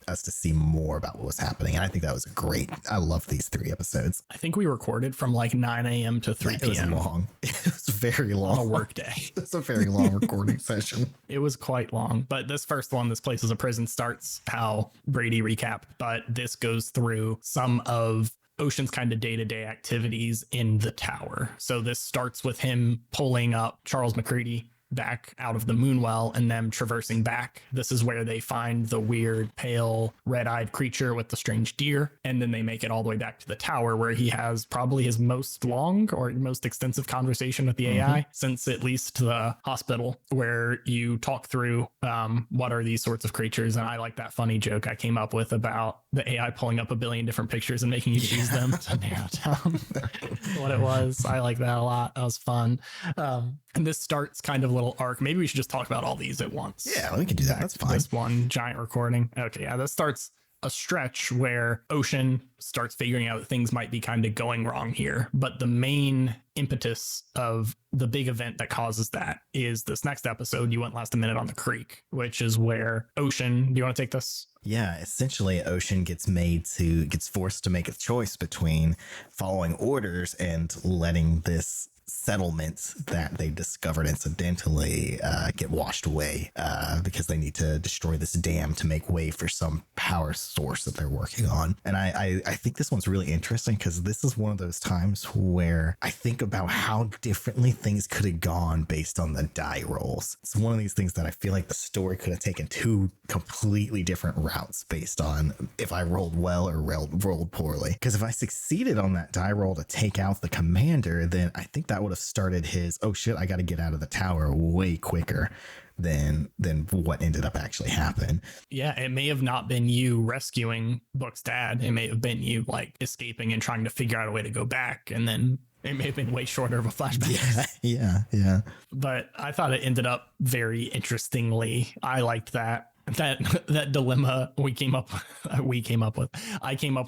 us to see more about what was happening. And I think that was great. I love these 3 episodes. I think we recorded from like 9 a.m. to 3 It was p.m. long. It was very on a long. work day. It's a very long recording session. It was quite long, but this first one, This Place is a Prison, starts how Brady recap, but this goes through some of Ocean's kind of day-to-day activities in the tower. So this starts with him pulling up Charles McCready back out of the Moonwell and them traversing back. This is where they find the weird pale red-eyed creature with the strange deer, and then they make it all the way back to the tower, where he has probably his most long or most extensive conversation with the AI since at least the hospital, where you talk through what are these sorts of creatures. And I like that funny joke I came up with about the AI pulling up a billion different pictures and making you choose them to narrow down what it was. I like that a lot. That was fun. And this starts kind of a little arc. Maybe we should just talk about all these at once. Yeah, we can do that. That's fine. This one giant recording. Okay, yeah, this starts a stretch where Ocean starts figuring out that things might be kind of going wrong here. But the main impetus of the big event that causes that is this next episode, You Went Last a Minute on the Creek, which is where Ocean, do you want to take this? Yeah, essentially Ocean gets forced to make a choice between following orders and letting this settlement that they discovered incidentally get washed away because they need to destroy this dam to make way for some power source that they're working on. And I think this one's really interesting because this is one of those times where I think about how differently things could have gone based on the die rolls. It's one of these things that I feel like the story could have taken 2 completely different routes based on if I rolled well or rolled poorly. Because if I succeeded on that die roll to take out the commander, then I think that would have started his, oh shit, I got to get out of the tower way quicker than what ended up actually happening. Yeah, it may have not been you rescuing Book's dad. It may have been you like escaping and trying to figure out a way to go back. And then it may have been way shorter of a flashback. Yeah. But I thought it ended up very interestingly. I liked that dilemma I came up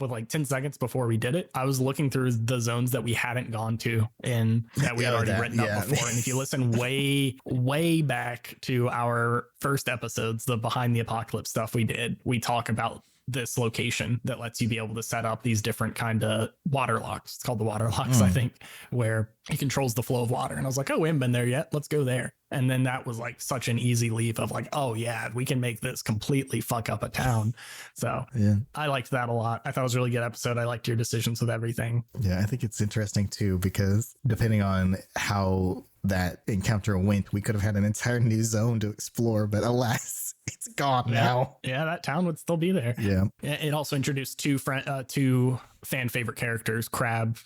with like 10 seconds before we did it. I was looking through the zones that we hadn't gone to and that we had already written up before. And if you listen way back to our first episodes, the Behind the Apocalypse stuff we did, we talk about this location that lets you be able to set up these different kind of water locks. It's called the water locks, I think, where it controls the flow of water. And I was like, oh, we haven't been there yet. Let's go there. And then that was like such an easy leap of like, oh yeah, we can make this completely fuck up a town. So yeah, I liked that a lot. I thought it was a really good episode. I liked your decisions with everything. Yeah, I think it's interesting too, because depending on how that encounter went, we could have had an entire new zone to explore, but alas, it's gone now. Yeah, that town would still be there. Yeah. It also introduced two fan favorite characters, Crab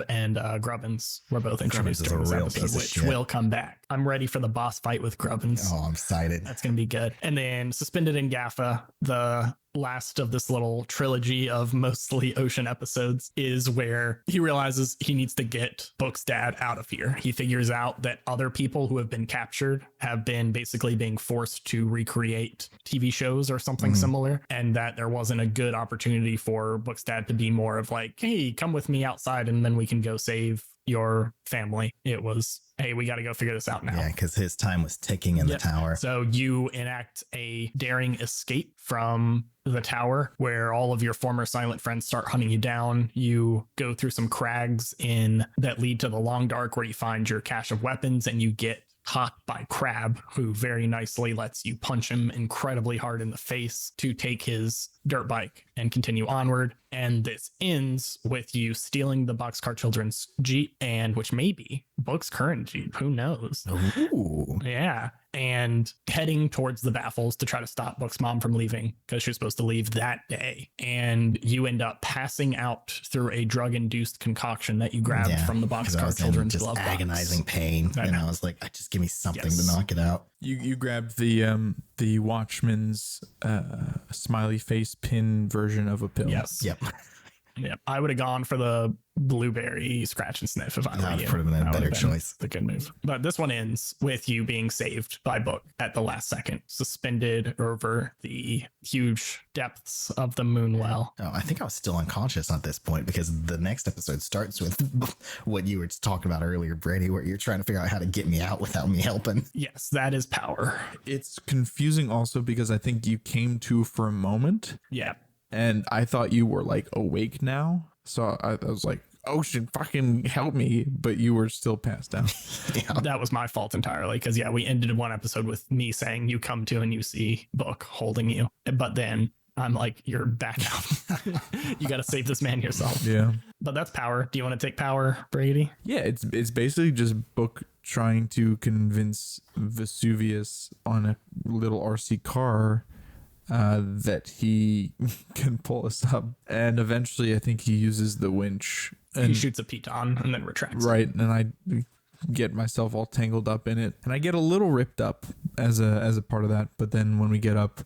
and Grubbins were both introduced during this episode, which will come back. I'm ready for the boss fight with Grubbins. Oh, I'm excited. That's going to be good. And then Suspended in Gaffa, the last of this little trilogy of mostly Ocean episodes, is where he realizes he needs to get Book's dad out of here. He figures out that other people who have been captured have been basically being forced to recreate TV shows or something similar, and that there wasn't a good opportunity for Book's dad to be more of like, hey, come with me outside and then we can go save your family. It was, hey, we got to go figure this out now. Yeah, because his time was ticking in the tower. So you enact a daring escape from the tower where all of your former silent friends start hunting you down. You go through some crags that lead to the Long Dark, where you find your cache of weapons, and you get caught by Crab, who very nicely lets you punch him incredibly hard in the face to take his dirt bike and continue onward. And this ends with you stealing the Boxcar Children's Jeep, and which may be Book's current Jeep, who knows? Ooh. Yeah. And heading towards the Baffles to try to stop Book's mom from leaving, because she was supposed to leave that day. And you end up passing out through a drug-induced concoction that you grabbed from the Boxcar Children's glove box. Agonizing pain. And I was like, just give me something to knock it out. You grabbed the Watchman's smiley face pin version of a pill. Yes. Yep. Yeah, I would have gone for the blueberry scratch and sniff if I That were would you. have been a That better would've been choice. the good move. But this one ends with you being saved by Book at the last second, suspended over the huge depths of the moon well. Oh, I think I was still unconscious at this point because the next episode starts with what you were talking about earlier, Brady, where you're trying to figure out how to get me out without me helping. Yes, that is power. It's confusing also because I think you came to for a moment Yeah. and I thought you were like awake now. So I was like, Ocean, fucking help me. But you were still passed out. Yeah. That was my fault entirely because, yeah, we ended one episode with me saying you come to and you see Book holding you. But then I'm like, you're back out. You got to save this man yourself. Yeah. But that's power. Do you want to take power, Brady? Yeah, it's basically just Book trying to convince Vesuvius on a little RC car that he can pull us up. And eventually I think he uses the winch. He And, shoots a piton and then retracts. right, and I get myself all tangled up in it. And I get a little ripped up as a part of that. But then when we get up,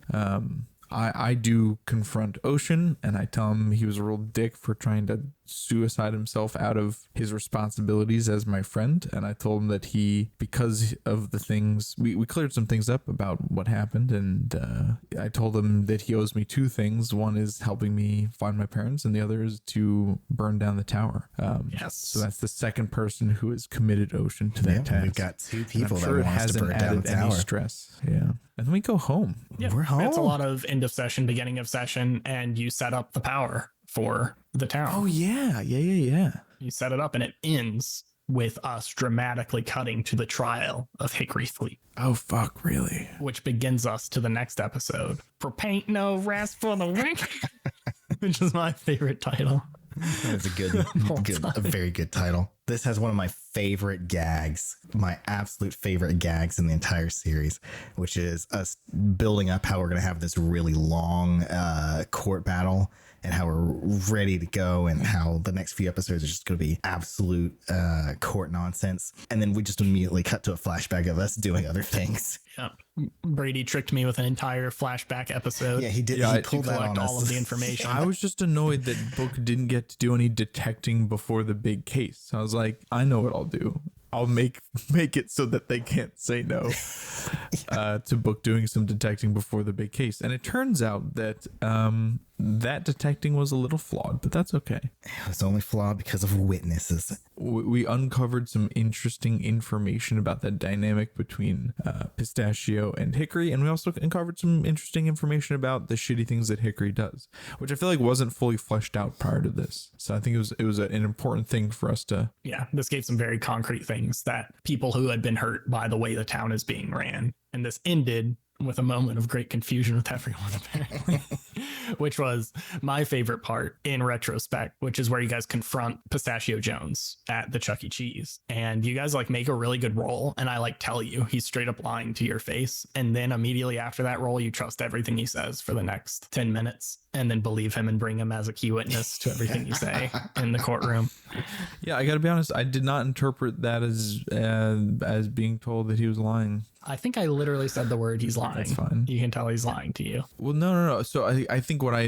I do confront Ocean and I tell him he was a real dick for trying to suicide himself out of his responsibilities as my friend. And I told him that because of the things, we cleared some things up about what happened. And I told him that he owes me two things. One is helping me find my parents and the other is to burn down the tower. Yes. So that's the second person who has committed Ocean to that task. We've got two people I'm sure that it want us to hasn't burn down added the any tower. stress. Yeah. And then we go home. Yeah, We're home. It's a lot of end of session, beginning of session, and you set up the power for the town. Oh, yeah. Yeah. You set it up and it ends with us dramatically cutting to the trial of Hickory Fleet, Oh, fuck, really? which begins us to the next episode. For paint no rest for the wicked, which is my favorite title. That's a very good title. This has one of my favorite gags, my absolute favorite gags in the entire series, which is us building up how we're going to have this really long court battle and how we're ready to go and how the next few episodes are just going to be absolute court nonsense. And then we just immediately cut to a flashback of us doing other things. Yeah. Brady tricked me with an entire flashback episode. Yeah, he did. Yeah, He I- pulled that on Collect all us. of the information. I was just annoyed that Book didn't get to do any detecting before the big case. I was like, I know what I'll do. I'll make it so that they can't say no to Book doing some detecting before the big case. And it turns out that that detecting was a little flawed, but that's okay. It was only flawed because of witnesses. We uncovered some interesting information about the dynamic between Pistachio and Hickory, and we also uncovered some interesting information about the shitty things that Hickory does, which I feel like wasn't fully fleshed out prior to this. So I think it was an important thing for us to. Yeah, this gave some very concrete things that people who had been hurt by the way the town is being ran. And this ended with a moment of great confusion with everyone, apparently, which was my favorite part in retrospect, which is where you guys confront Pistachio Jones at the Chuck E. Cheese. And you guys like make a really good roll. And I like tell you he's straight up lying to your face. And then immediately after that roll, you trust everything he says for the next 10 minutes and then believe him and bring him as a key witness to everything you say in the courtroom. Yeah, I got to be honest. I did not interpret that as being told that he was lying. I think I literally said the word he's lying. That's fine. You can tell he's lying to you. Well, no. So I think what I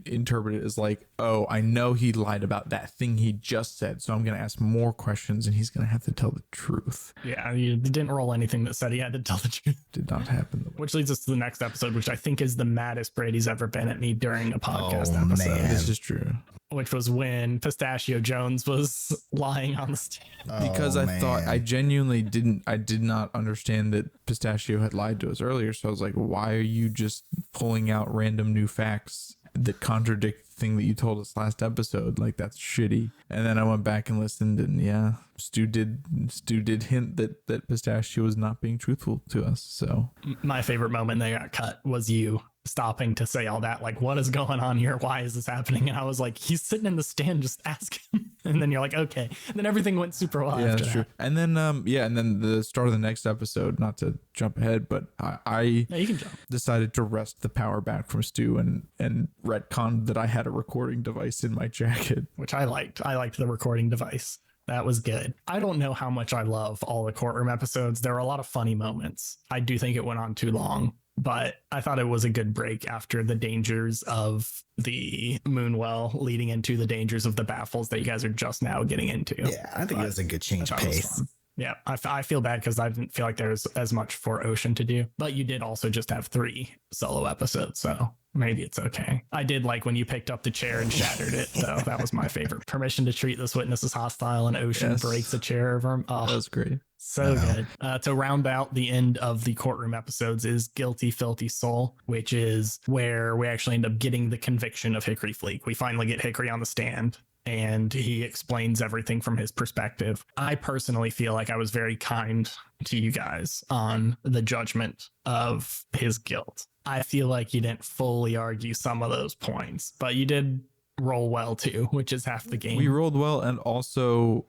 interpret it as like, oh, I know he lied about that thing he just said, so I'm going to ask more questions and he's going to have to tell the truth. Yeah, you didn't roll anything that said he had to tell the truth. Did not happen. Which leads us to the next episode, which I think is the maddest Brady's ever been at me during a podcast Oh, episode, man. This is true. which was when Pistachio Jones was lying on the stand. Because Oh, I thought man. I genuinely did not understand that Pistachio had lied to us earlier. So I was like, why are you just pulling out random new facts that contradict the thing that you told us last episode? Like, that's shitty. And then I went back and listened, and yeah, Stu did hint that Pistachio was not being truthful to us. So My favorite moment they got cut was you stopping to say all that, like, what is going on here? Why is this happening? And I was like, he's sitting in the stand, just ask him. And then you're like, okay. And then everything went super well yeah, after that's that. true. And then and then the start of the next episode, not to jump ahead, but I Yeah, you can jump. decided to wrest the power back from Stu and retconned that I had a recording device in my jacket. Which I liked. I liked the recording device. That was good. I don't know how much I love all the courtroom episodes. There were a lot of funny moments. I do think it went on too long, but I thought it was a good break after the dangers of the Moonwell leading into the dangers of the baffles that you guys are just now getting into. Yeah, I think it was a good change of pace. Yeah, I feel bad because I didn't feel like there was as much for Ocean to do, but you did also just have 3 solo episodes, so maybe it's okay. I did like when you picked up the chair and shattered it, though. That was my favorite. Permission to treat this witness as hostile, and Ocean breaks the chair over him. Oh, that was great. So good. To round out the end of the courtroom episodes is Guilty Filthy Soul, which is where we actually end up getting the conviction of Hickory Fleek. We finally get Hickory on the stand, and he explains everything from his perspective. I personally feel like I was very kind to you guys on the judgment of his guilt. I feel like you didn't fully argue some of those points, but you did roll well too, which is half the game. We rolled well, and also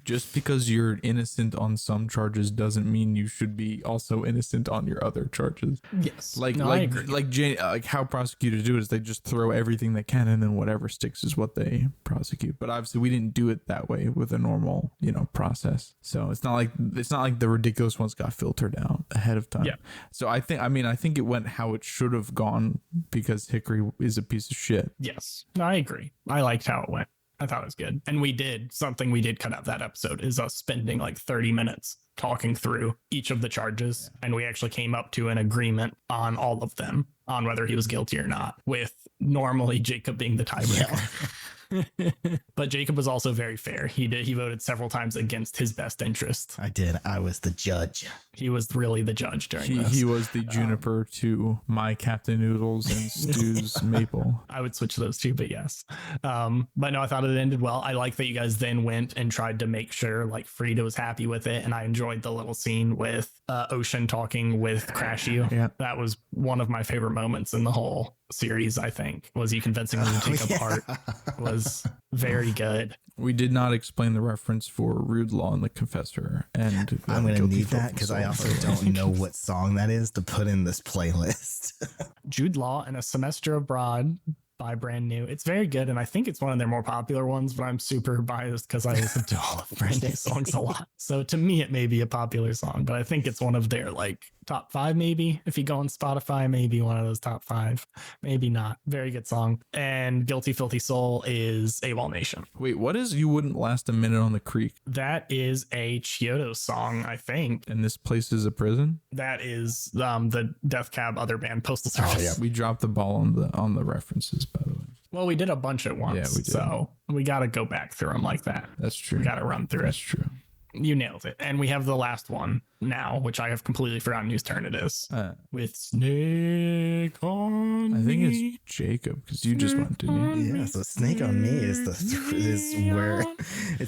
just because you're innocent on some charges doesn't mean you should be also innocent on your other charges. Yes. I agree. Like how prosecutors do it is they just throw everything they can, and then whatever sticks is what they prosecute. But obviously we didn't do it that way with a normal, process. So it's not like the ridiculous ones got filtered out ahead of time. Yeah. So I think it went how it should have gone because Hickory is a piece of shit. Yes. No, I agree. I liked how it went. I thought it was good. And we did cut out that episode is us spending like 30 minutes talking through each of the charges. And we actually came up to an agreement on all of them, on whether he was guilty or not, with normally Jacob being the tiebreaker. But Jacob was also very fair. He voted several times against his best interest. I did. I was the judge. He was really the judge during this. He was the Juniper to my Captain Noodles and Stu's Maple. I would switch those two, but yes. But no, I thought it ended well. I like that you guys then went and tried to make sure like Frida was happy with it. And I enjoyed the little scene with Ocean talking with Crash You. Yeah. That was one of my favorite moments in the whole series, I think, was you convincing me to take up art was very good. We did not explain the reference for Rude Law and the Confessor. And I'm going to need that because I also don't know what song that is to put in this playlist. Jude Law and A Semester Abroad by Brand New. It's very good, and I think it's one of their more popular ones, but I'm super biased because I listen to all of Brand New songs a lot. So to me, it may be a popular song, but I think it's one of their like top 5, maybe. If you go on Spotify, maybe one of those top 5, maybe not. Very good song. And Guilty Filthy Soul is AWOL Nation. Wait, what is You Wouldn't Last a Minute on the Creek? That is a Chiodo song, I think. And This Place is a Prison? That is the Death Cab other band, Postal Service. Oh, yeah. We dropped the ball on the references, by the way. Well, we did a bunch at once. Yeah, we did. So we got to go back through them like that. That's true. We got to run through That's it. true. You nailed it. And we have the last one now, which I have completely forgotten whose turn it is. With Snake on I think Me. it's Jacob because you just went, didn't you? Yeah, so Snake on Me is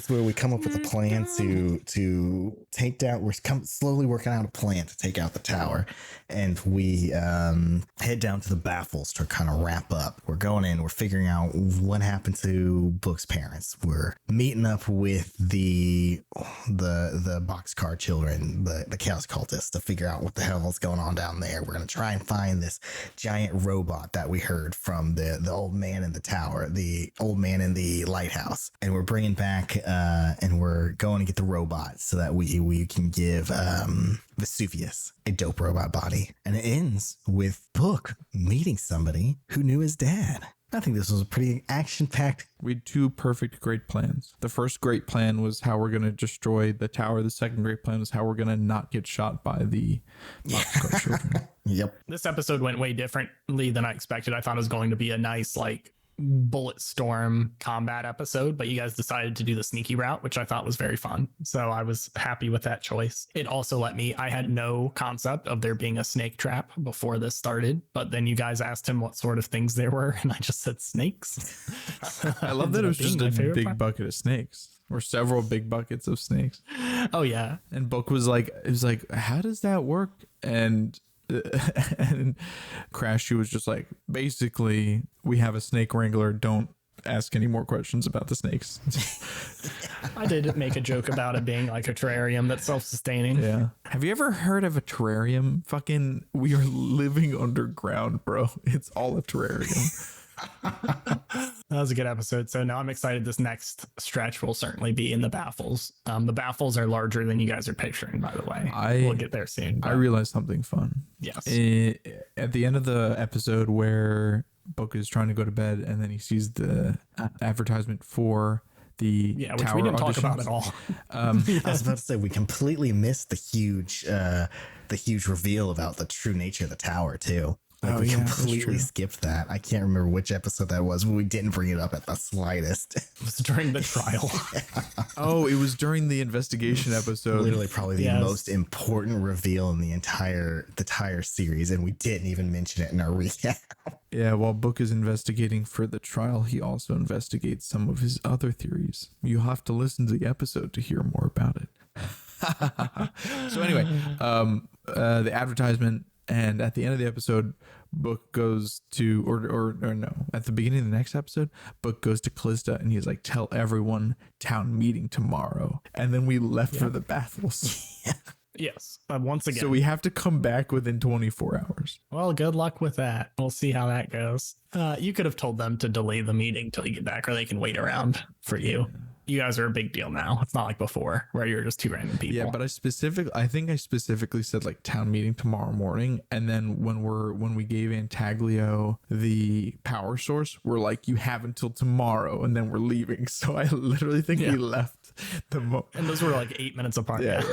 where we come up with a plan to take down. We're slowly working out a plan to take out the tower, and we head down to the baffles to kind of wrap up. We're going in. We're figuring out what happened to Book's parents. We're meeting up with the boxcar children, the chaos cultists, to figure out what the hell is going on down there. We're gonna try and find this giant robot that we heard from the old man in the tower, the old man in the lighthouse, and we're bringing back and we're going to get the robot so that we can give Vesuvius a dope robot body. And it ends with Book meeting somebody who knew his dad. I think this was a pretty action-packed. We had 2 perfect great plans. The first great plan was how we're going to destroy the tower. The second great plan was how we're going to not get shot by the boxcar children. Yep. This episode went way differently than I expected. I thought it was going to be a nice, like, bullet storm combat episode, but you guys decided to do the sneaky route, which I thought was very fun. So I was happy with that choice. It also I had no concept of there being a snake trap before this started, but then you guys asked him what sort of things there were, and I just said snakes. I love that it was just a big bucket of snakes, or several big buckets of snakes. Oh yeah. And Book was like, how does that work? And Crash, was just like, basically, we have a snake wrangler. Don't ask any more questions about the snakes. I did make a joke about it being like a terrarium that's self-sustaining. Yeah. Have you ever heard of a terrarium? Fucking, we are living underground, bro. It's all a terrarium. That was a good episode. So now I'm excited. This next stretch will certainly be in the baffles. The baffles are larger than you guys are picturing, by the way. We'll get there soon. I realized something fun. Yes. At the end of the episode where Book is trying to go to bed and then he sees the advertisement for the which tower we didn't talk auditions. about at all. I was about to say we completely missed the huge reveal about the true nature of the tower too. Like we that's completely true. skipped that. I can't remember which episode that was, but we didn't bring it up at the slightest. It was during the trial. Oh, it was during the investigation episode. Literally, probably the Yes. most important reveal in the entire series, and we didn't even mention it in our recap. Yeah, while Book is investigating for the trial, he also investigates some of his other theories. You'll have to listen to the episode to hear more about it. So anyway, the advertisement, and at the end of the episode, Book goes to, or no, at the beginning of the next episode, Book goes to Callista and he's like, tell everyone town meeting tomorrow. And then we left for the battles. Yes. Once again. So we have to come back within 24 hours. Well, good luck with that. We'll see how that goes. You could have told them to delay the meeting till you get back, or they can wait around for you. You guys are a big deal now. It's not like before where you're just two random people. Yeah, but I think I specifically said like town meeting tomorrow morning, and then when we gave Antaglio the power source, we're like, you have until tomorrow, and then we're leaving. So I literally think we left the and those were like 8 minutes apart. yeah.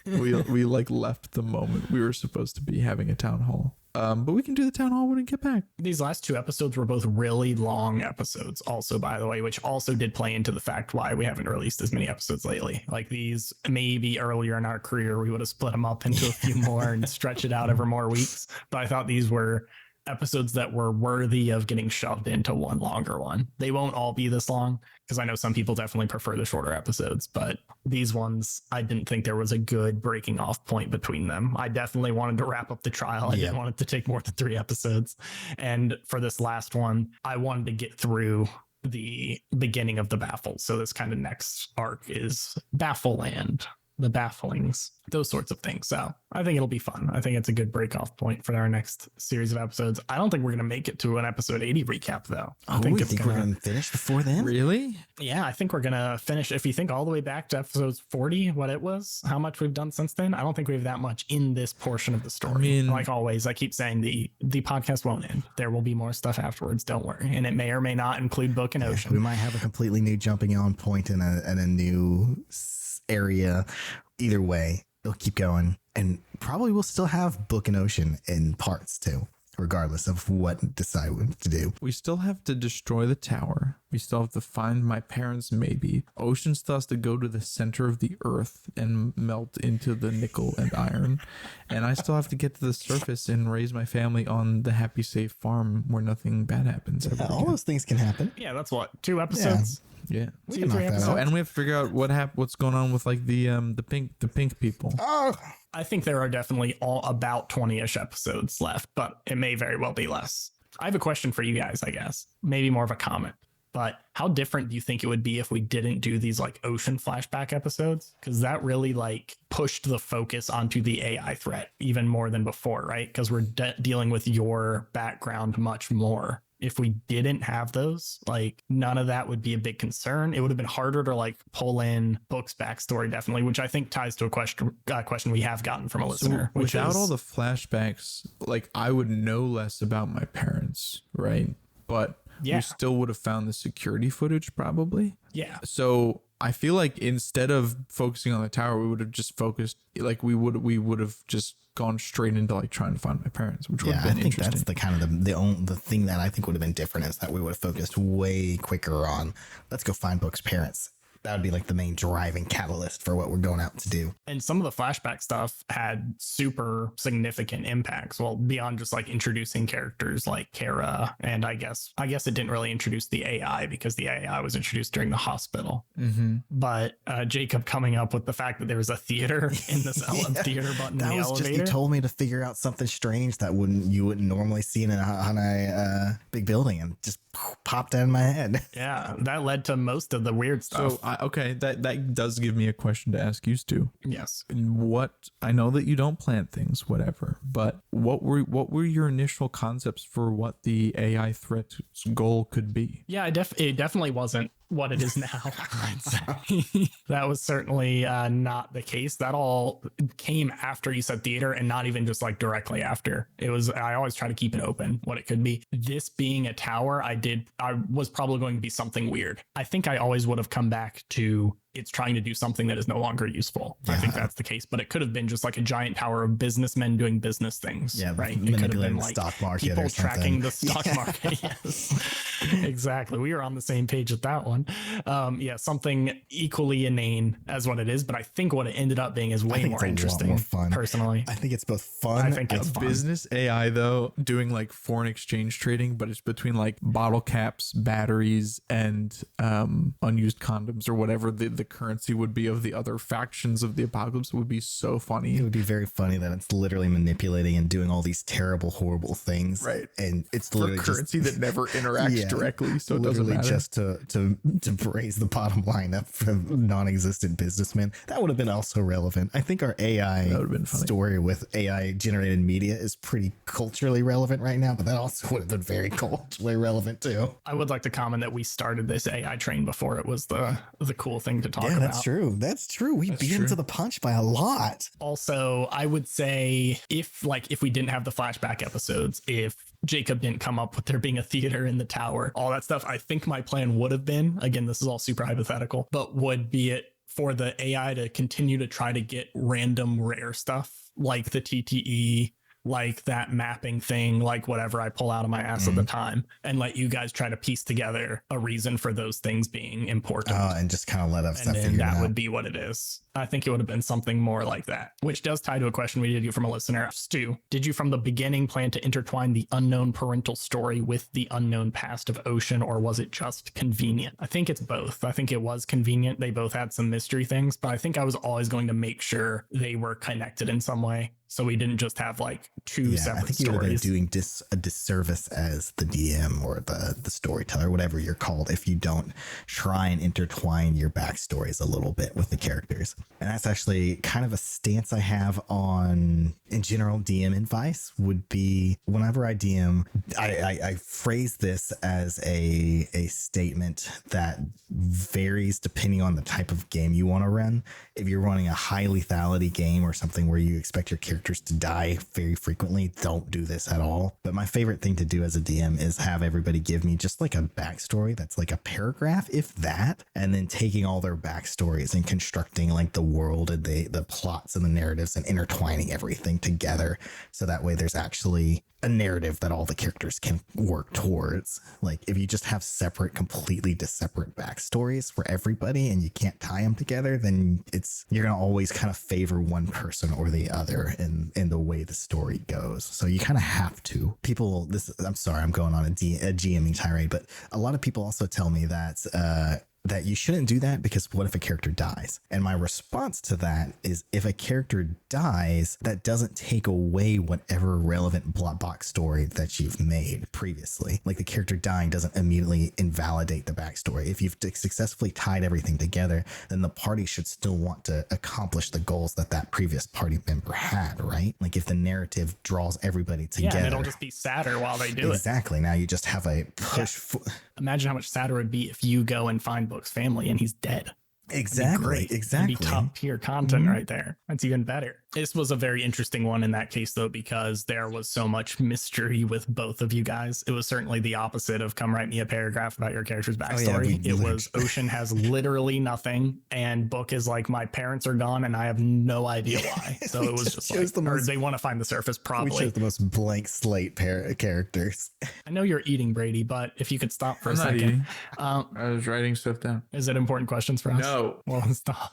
We like left the moment we were supposed to be having a town hall. But we can do the town hall when we get back. These last two episodes were both really long episodes, also, by the way, which also did play into the fact why we haven't released as many episodes lately. Like these, maybe earlier in our career, we would have split them up into a few more and stretch it out over more weeks. But I thought these were episodes that were worthy of getting shoved into one longer one. They won't all be this long, because I know some people definitely prefer the shorter episodes, but these ones, I didn't think there was a good breaking off point between them. I definitely wanted to wrap up the trial. I didn't want it to take more than 3 episodes. And for this last one, I wanted to get through the beginning of the baffles. So this kind of next arc is Baffle Land, the bafflings, those sorts of things. So I think it'll be fun. I think it's a good break off point for our next series of episode. I don't think we're going to make it to an episode 80 recap though. I think we're going to finish before then? Really? Yeah, I think we're going to finish. If you think all the way back to episodes 40, what it was, how much we've done since then, I don't think we have that much in this portion of the story. I mean, like always, I keep saying the podcast won't end. There will be more stuff afterwards. Don't worry. And it may or may not include Book and Ocean. We might have a completely new jumping on point in a new area. Either way, it'll keep going, and probably we'll still have Book and Ocean in parts too, regardless of what decide what to do. We still have to destroy the tower. We still have to find my parents, maybe. Ocean still has to go to the center of the earth and melt into the nickel and iron. And I still have to get to the surface and raise my family on the happy, safe farm where nothing bad happens ever All again. those things can happen. Yeah, that's what, 2 episodes? Yeah. We can knock that Oh, out. and we have to figure out what's going on with like the pink people. Oh, I think there are definitely all about 20-ish episodes left, but it may very well be less. I have a question for you guys, I guess. Maybe more of a comment. But how different do you think it would be if we didn't do these like ocean flashback episodes? Because that really like pushed the focus onto the AI threat even more than before, right? Because we're dealing with your background much more. If we didn't have those, like none of that would be a big concern. It would have been harder to like pull in Book's backstory, definitely, which I think ties to a question we have gotten from a listener. So Which without is, all the flashbacks, like I would know less about my parents, right? But we still would have found the security footage probably. yeah, So I feel like instead of focusing on the tower, we would have just focused, like we would have just gone straight into like trying to find my parents, which would yeah, have I been think interesting. that's the kind of the thing that I think would have been different is that we would have focused way quicker on let's go find Book's parents. That would be like the main driving catalyst for what we're going out to do. and some of the flashback stuff had super significant impacts. Well, beyond just like introducing characters like Kara, and I guess it didn't really introduce the AI because the AI was introduced during the hospital. Mm-hmm. But Jacob coming up with the fact that there was a theater in this theater button That in the was elevator. just you told me to figure out something strange that you wouldn't normally see in a big building, and just popped out in my head. Yeah, that led to most of the weird stuff. So that does give me a question to ask you, Stu. Yes. What, I know that you don't plant things, whatever, but what were your initial concepts for what the AI threat's goal could be? Yeah, it definitely wasn't what it is now. I'd say. That was certainly not the case. That all came after you said theater, and not even just like directly after. It was, I always try to keep it open what it could be. This being a tower, I was probably going to be something weird. I think I always would have come back to it's trying to do something that is no longer useful. Yeah. I think that's the case, but it could have been just like a giant tower of businessmen doing business things. Yeah, right. It could have been like stock market, people or tracking the stock market. Yes, exactly. We were on the same page with that one. Yeah, something equally inane as what it is, but I think what it ended up being is way more interesting. More fun. Personally, I think it's both fun. I think it's fun. Business AI though, doing like foreign exchange trading, but it's between like bottle caps, batteries, and unused condoms or whatever the currency would be of the other factions of the apocalypse. Would be so funny. It would be very funny that it's literally manipulating and doing all these terrible, horrible things, right? And it's for literally currency that never interacts directly, so it doesn't matter. Just to raise the bottom line up for non-existent businessmen. That would have been also relevant. I think our AI story with AI generated media is pretty culturally relevant right now, but that also would have been very culturally relevant too. I would like to comment that we started this AI train before it was the cool thing to talk about. Yeah, that's true. We beat him to the punch by a lot. Also, I would say if we didn't have the flashback episodes, if Jacob didn't come up with there being a theater in the tower, all that stuff, I think my plan would have been, again, this is all super hypothetical, but would be it for the AI to continue to try to get random rare stuff like the TTE, like that mapping thing, like whatever I pull out of my ass at the time, and let you guys try to piece together a reason for those things being important. And just kind of let us. And then that would be what it is. I think it would have been something more like that, which does tie to a question we did get from a listener. Stu, did you from the beginning plan to intertwine the unknown parental story with the unknown past of Ocean, or was it just convenient? I think it's both. I think it was convenient. They both had some mystery things, but I think I was always going to make sure they were connected in some way. So we didn't just have like two separate I think stories. you would have been doing a disservice as the DM or the storyteller, whatever you're called, if you don't try and intertwine your backstories a little bit with the characters. And that's actually kind of a stance I have on, in general, DM advice would be whenever I DM, I phrase this as a statement that varies depending on the type of game you want to run. If you're running a high lethality game or something where you expect your characters to die very frequently, don't do this at all. But my favorite thing to do as a DM is have everybody give me just like a backstory that's like a paragraph, if that, and then taking all their backstories and constructing like the world and the plots and the narratives and intertwining everything together. So that way there's actually a narrative that all the characters can work towards. Like if you just have completely separate backstories for everybody and you can't tie them together, then you're going to always kind of favor one person or the other in the way the story goes. So you kind of have to. I'm sorry, I'm going on a GMing tirade, but a lot of people also tell me that you shouldn't do that because what if a character dies? And my response to that is if a character dies, that doesn't take away whatever relevant box story that you've made previously. Like the character dying doesn't immediately invalidate the backstory. If you've successfully tied everything together, then the party should still want to accomplish the goals that previous party member had, right? Like if the narrative draws everybody together. Yeah, and it'll just be sadder while they do it. Exactly. Now you just have a push. Yeah. Imagine how much sadder it would be if you go and find Book's family and he's dead. Exactly. It'd be top tier content right there. That's even better. This was a very interesting one in that case, though, because there was so much mystery with both of you guys. It was certainly the opposite of come write me a paragraph about your character's backstory. It was Ocean has literally nothing, and Book is like, my parents are gone and I have no idea why. So it was just like, or they want to find the surface, probably. We chose the most blank slate characters. I know you're eating, Brady, but if you could stop for a second. Eating. I was writing stuff down. Is it important questions for us? No. Well, stop.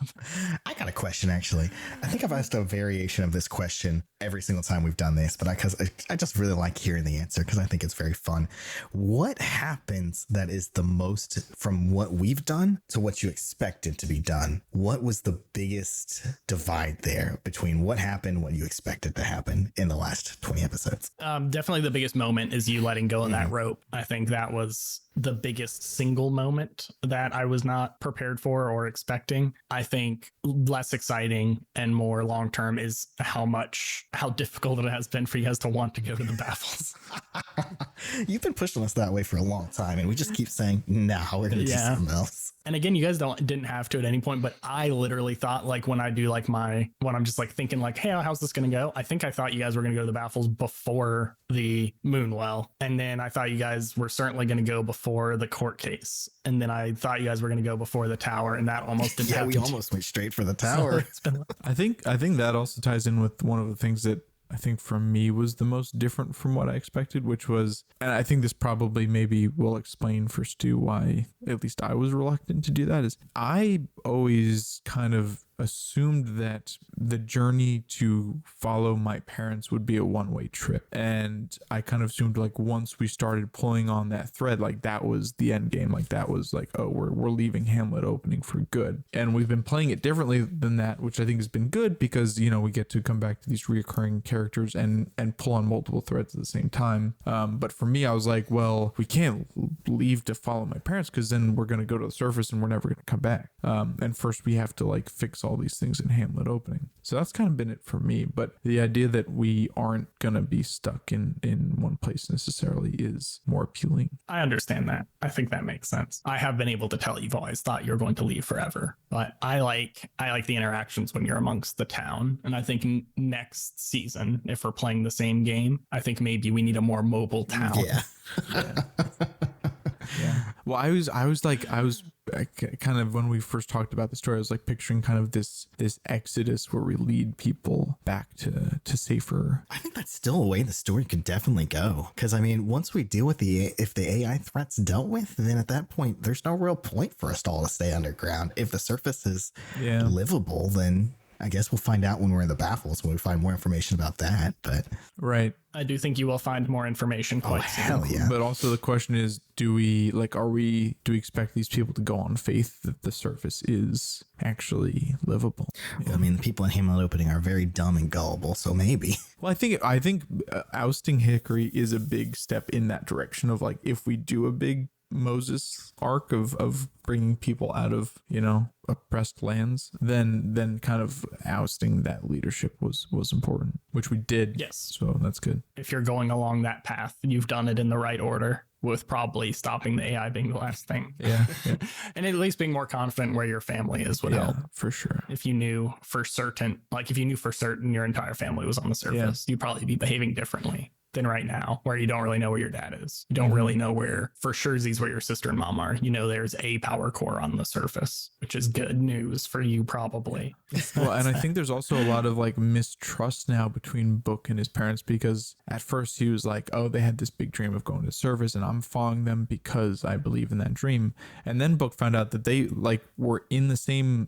I got a question, actually. I think I've asked a variation of this question every single time we've done this, but I just really like hearing the answer because I think it's very fun. What happens that is the most from what we've done to what you expected to be done? What was the biggest divide there between what happened, what you expected to happen in the last 20 episodes? Definitely the biggest moment is you letting go of that rope. I think that was the biggest single moment that I was not prepared for or expecting. I think less exciting and more long term is how difficult it has been for you guys to want to go to the baffles. You've been pushing us that way for a long time, and we just keep saying, "Nah, we're gonna do something else." And again, you guys didn't have to at any point, but I literally thought, like, when I do like when I'm just like thinking like, hey, how's this gonna go? I think I thought you guys were gonna go to the baffles before the Moonwell, and then I thought you guys were certainly gonna go before the court case, and then I thought you guys were gonna go before the tower, and that almost didn't happen. We almost went straight for the tower. I think that also ties in with one of the things that I think for me was the most different from what I expected, which was, and I think this probably maybe will explain for Stu why at least I was reluctant to do that, is I always kind of assumed that the journey to follow my parents would be a one-way trip. And I kind of assumed like once we started pulling on that thread, like that was the end game. Like that was like, oh, we're leaving Hamlet opening for good. And we've been playing it differently than that, which I think has been good because, you know, we get to come back to these reoccurring characters and pull on multiple threads at the same time. But for me, I was like, well, we can't leave to follow my parents because then we're going to go to the surface and we're never going to come back. And first we have to like fix all these things in Hamlet opening. So that's kind of been it for me. But the idea that we aren't going to be stuck in one place necessarily is more appealing. I understand that. I think that makes sense. I have been able to tell you've always thought you're going to leave forever, but I like the interactions when you're amongst the town. And I think next season, if we're playing the same game, I think maybe we need a more mobile town. Yeah. Yeah. Well, I was kind of, when we first talked about the story, I was like picturing kind of this exodus where we lead people back to safer. I think that's still a way the story could definitely go. Because I mean, once we deal with if the AI threat's dealt with, then at that point, there's no real point for us all to stay underground. If the surface is livable, then I guess we'll find out when we're in the baffles, when we find more information about that. But right. I do think you will find more information quite soon. Hell yeah. But also the question is, do we expect these people to go on faith that the surface is actually livable? Yeah. I mean, the people in Hamlet opening are very dumb and gullible, so maybe. Well, I think ousting Hickory is a big step in that direction of like, if we do a big Moses arc of bringing people out of, you know, oppressed lands, then kind of ousting that leadership was important, which we did. Yes. So that's good. If you're going along that path, you've done it in the right order, with probably stopping the AI being the last thing. Yeah. And at least being more confident where your family is would help. For sure. If you knew for certain your entire family was on the surface, you'd probably be behaving differently than right now, where you don't really know where your dad is. You don't really know where for surezies where your sister and mom are. You know, there's a power core on the surface, which is good news for you probably. Well, and I think there's also a lot of like mistrust now between Book and his parents, because at first he was like, oh, they had this big dream of going to service and I'm following them because I believe in that dream. And then Book found out that they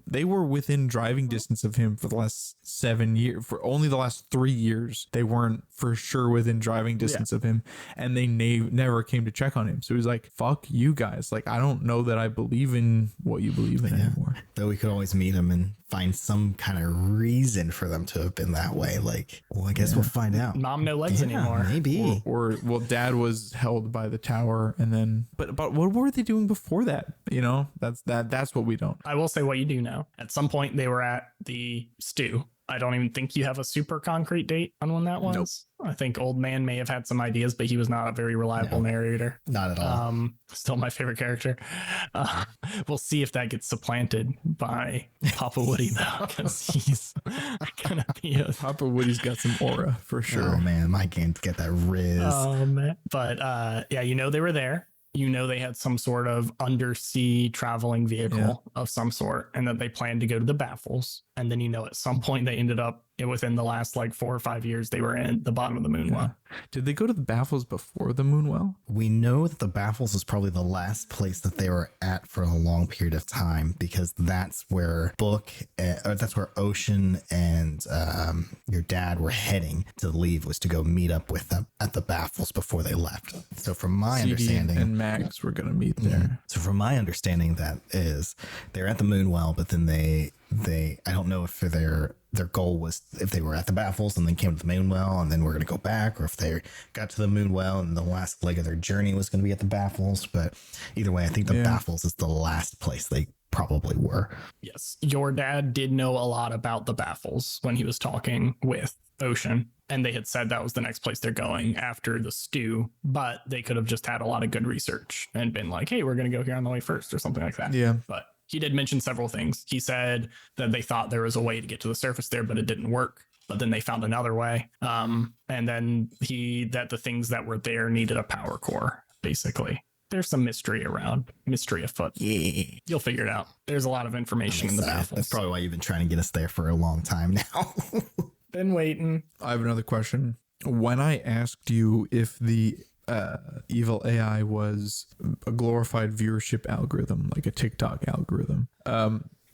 they were within driving distance of him for the last 7 years. For only the last 3 years, they weren't for sure within driving distance of him, and they never came to check on him. So he's like, fuck you guys, like I don't know that I believe in what you believe in anymore. Though we could always meet him and find some kind of reason for them to have been that way. Like, well, I guess we'll find out. Mom no legs anymore. Maybe. Or well, dad was held by the tower, and then but what were they doing before that? You know, that's what we don't. I will say what you do know. At some point they were at the stew. I don't even think you have a super concrete date on when that was. Nope. I think Old Man may have had some ideas, but he was not a very reliable narrator. Not at all. Still my favorite character. We'll see if that gets supplanted by Papa Woody, though, because he's gonna be Papa Woody's got some aura for sure. Oh man, my games get that riz. Oh man. But yeah, you know they were there. You know they had some sort of undersea traveling vehicle of some sort, and that they planned to go to the baffles. And then, you know, at some point they ended up within the last like 4 or 5 years, they were in the bottom of the Moonwell. Yeah. Did they go to the baffles before the Moonwell? We know that the baffles is probably the last place that they were at for a long period of time, because that's where that's where Ocean and your dad were heading to leave, was to go meet up with them at the baffles before they left. So from my understanding, and Max were going to meet there. So from my understanding, that is they're at the Moonwell, but then they I don't know if their goal was if they were at the baffles and then came to the moon well and then we're going to go back, or if they got to the moon well and the last leg of their journey was going to be at the baffles. But either way, I think the baffles is the last place they probably were. Yes. Your dad did know a lot about the baffles when he was talking with Ocean, and they had said that was the next place they're going after the stew, but they could have just had a lot of good research and been like, hey, we're going to go here on the way first or something like that. Yeah. But he did mention several things. He said that they thought there was a way to get to the surface there, but it didn't work. But then they found another way. And then that the things that were there needed a power core, basically. There's some mystery afoot. Yeah. You'll figure it out. There's a lot of information in the baffles. That's probably why you've been trying to get us there for a long time now. Been waiting. I have another question. When I asked you if the evil AI was a glorified viewership algorithm, like a TikTok algorithm,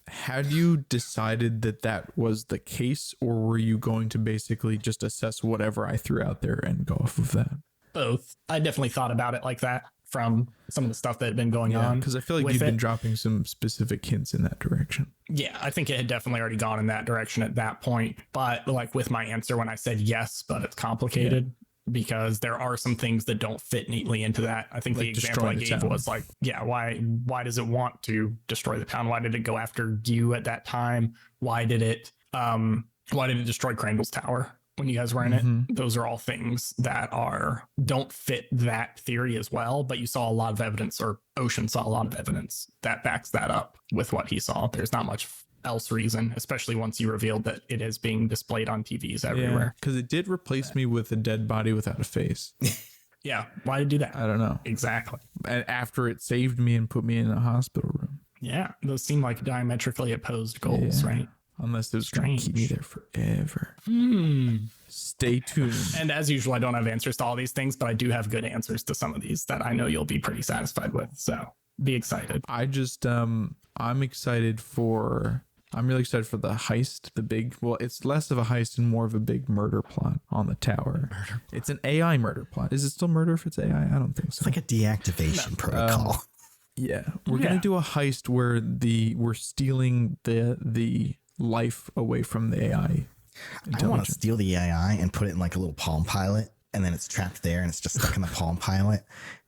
had you decided that was the case, or were you going to basically just assess whatever I threw out there and go off of that? Both. I definitely thought about it like that from some of the stuff that had been going on. Because I feel like you've been dropping some specific hints in that direction. Yeah, I think it had definitely already gone in that direction at that point. But like with my answer when I said yes, but it's complicated because there are some things that don't fit neatly into that. I think like the example I gave was like, why does it want to destroy the town? Why did it go after you at that time? Why did it destroy Crandall's tower when you guys were in it? Those are all things that don't fit that theory as well, but you saw a lot of evidence, or Ocean saw a lot of evidence that backs that up with what he saw. There's not much else reason, especially once you revealed that it is being displayed on TVs everywhere. Because it did replace me with a dead body without a face. Yeah, why did it do that? I don't know. Exactly. And after it saved me and put me in a hospital room. Yeah, those seem like diametrically opposed goals, right? Unless it was going to keep me there forever. Stay tuned. And as usual, I don't have answers to all these things, but I do have good answers to some of these that I know you'll be pretty satisfied with. So be excited. I just, I'm really excited for the heist, it's less of a heist and more of a big murder plot on the tower. It's an AI murder plot. Is it still murder if it's AI? I don't think so. It's like a deactivation protocol. Yeah. We're going to do a heist where we're stealing the life away from the AI. I want to steal the AI and put it in like a little Palm Pilot, and then it's trapped there and it's just stuck in the Palm Pilot,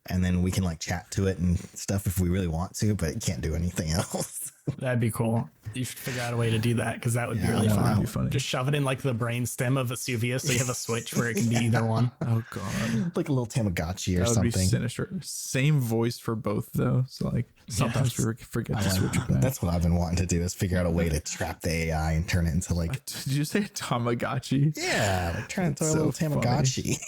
and then we can like chat to it and stuff if we really want to, but it can't do anything else. That'd be cool. You should figure out a way to do that, because that would be really fun. That'd be funny. Just shove it in like the brain stem of Vesuvius, so you have a switch where it can be either one. Oh god, like a little Tamagotchi or that would something. Be sinister. Same voice for both though, so like sometimes we forget to switch it back. That's what I've been wanting to do, is figure out a way to trap the AI and turn it into like. Did you say a Tamagotchi? Yeah, like turn it into a little Tamagotchi.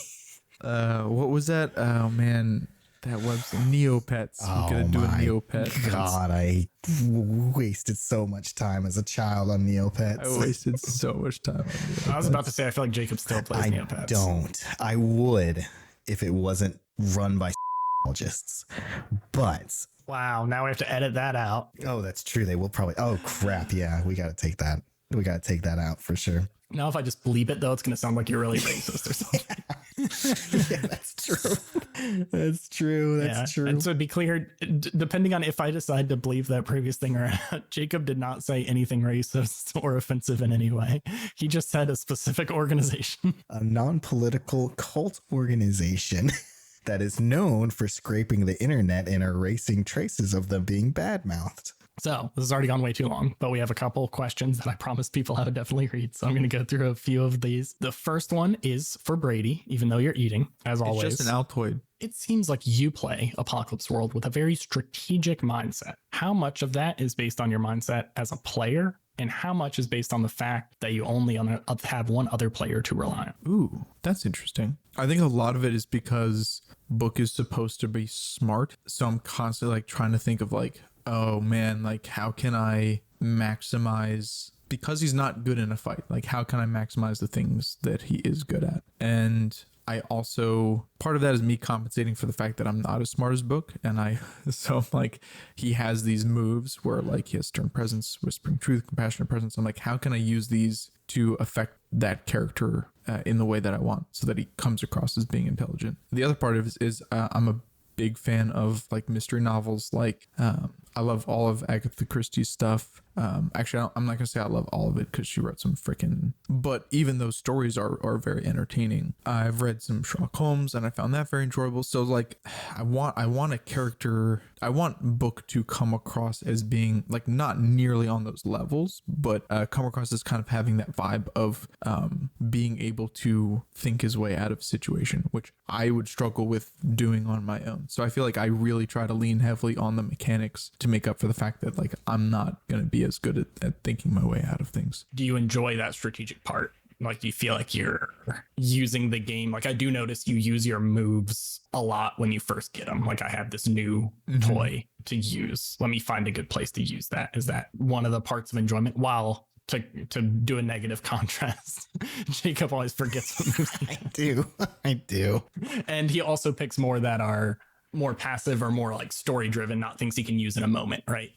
What was that? Oh man. That was Neopets. Oh, We're gonna do a Neopet. God, I wasted so much time as a child on Neopets. I wasted so much time on Neopets. I was about to say, I feel like Jacob still plays Neopets. I don't. I would if it wasn't run by psychologists. But wow, now we have to edit that out. Oh, that's true. They will probably. Oh crap! Yeah, we got to take that. We got to take that out for sure. Now, if I just bleep it, though, it's going to sound like you're really racist or something. Yeah, that's true. That's true. That's true. And so to be clear, depending on if I decide to bleep that previous thing or not, Jacob did not say anything racist or offensive in any way. He just said a specific organization. A non-political cult organization that is known for scraping the internet and erasing traces of them being bad-mouthed. So this has already gone way too long, but we have a couple questions that I promised people I would definitely read. So I'm going to go through a few of these. The first one is for Brady, even though you're eating, as always. It's just an Altoid. It seems like you play Apocalypse World with a very strategic mindset. How much of that is based on your mindset as a player, and how much is based on the fact that you only have one other player to rely on? Ooh, that's interesting. I think a lot of it is because Book is supposed to be smart. So I'm constantly like trying to think of like, oh man, like how can I maximize, because he's not good in a fight, like how can I maximize the things that he is good at? And I also, part of that is me compensating for the fact that I'm not as smart as Book. And so like he has these moves where like he has stern presence, whispering truth, compassionate presence. I'm like, how can I use these to affect that character in the way that I want, so that he comes across as being intelligent? The other part of it is I'm a big fan of like mystery novels. Like I love all of Agatha Christie's stuff. Actually, I'm not gonna say I love all of it because she wrote some freaking. But even those stories are very entertaining. I've read some Sherlock Holmes and I found that very enjoyable. So like, I want a character. I want Book to come across as being like not nearly on those levels, but come across as kind of having that vibe of being able to think his way out of a situation, which I would struggle with doing on my own. So I feel like I really try to lean heavily on the mechanics to make up for the fact that like I'm not gonna be as good at thinking my way out of things. Do you enjoy that strategic part? Like, do you feel like you're using the game? Like, I do notice you use your moves a lot when you first get them. Like, I have this new toy to use. Let me find a good place to use that. Is that one of the parts of enjoyment? While to do a negative contrast, Jacob always forgets what moves he I do. And he also picks more that are more passive or more like story driven, not things he can use in a moment, right?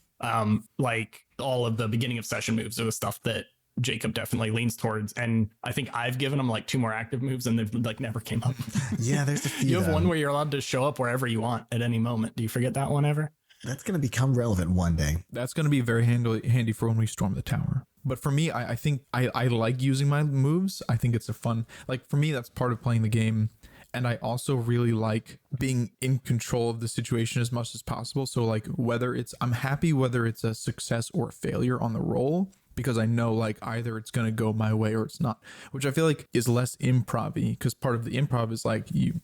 Like all of the beginning of session moves are the stuff that Jacob definitely leans towards, and I think I've given him like 2 more active moves and they've like never came up. Yeah, there's a few. You have one where you're allowed to show up wherever you want at any moment. Do you forget that one ever? That's going to become relevant one day. That's going to be very handy for when we storm the tower. But for me, I think I like using my moves. I think it's a fun, like for me, that's part of playing the game. And I also really like being in control of the situation as much as possible. So like I'm happy whether it's a success or a failure on the roll, because I know like either it's going to go my way or it's not, which I feel like is less improv-y, because part of the improv is like you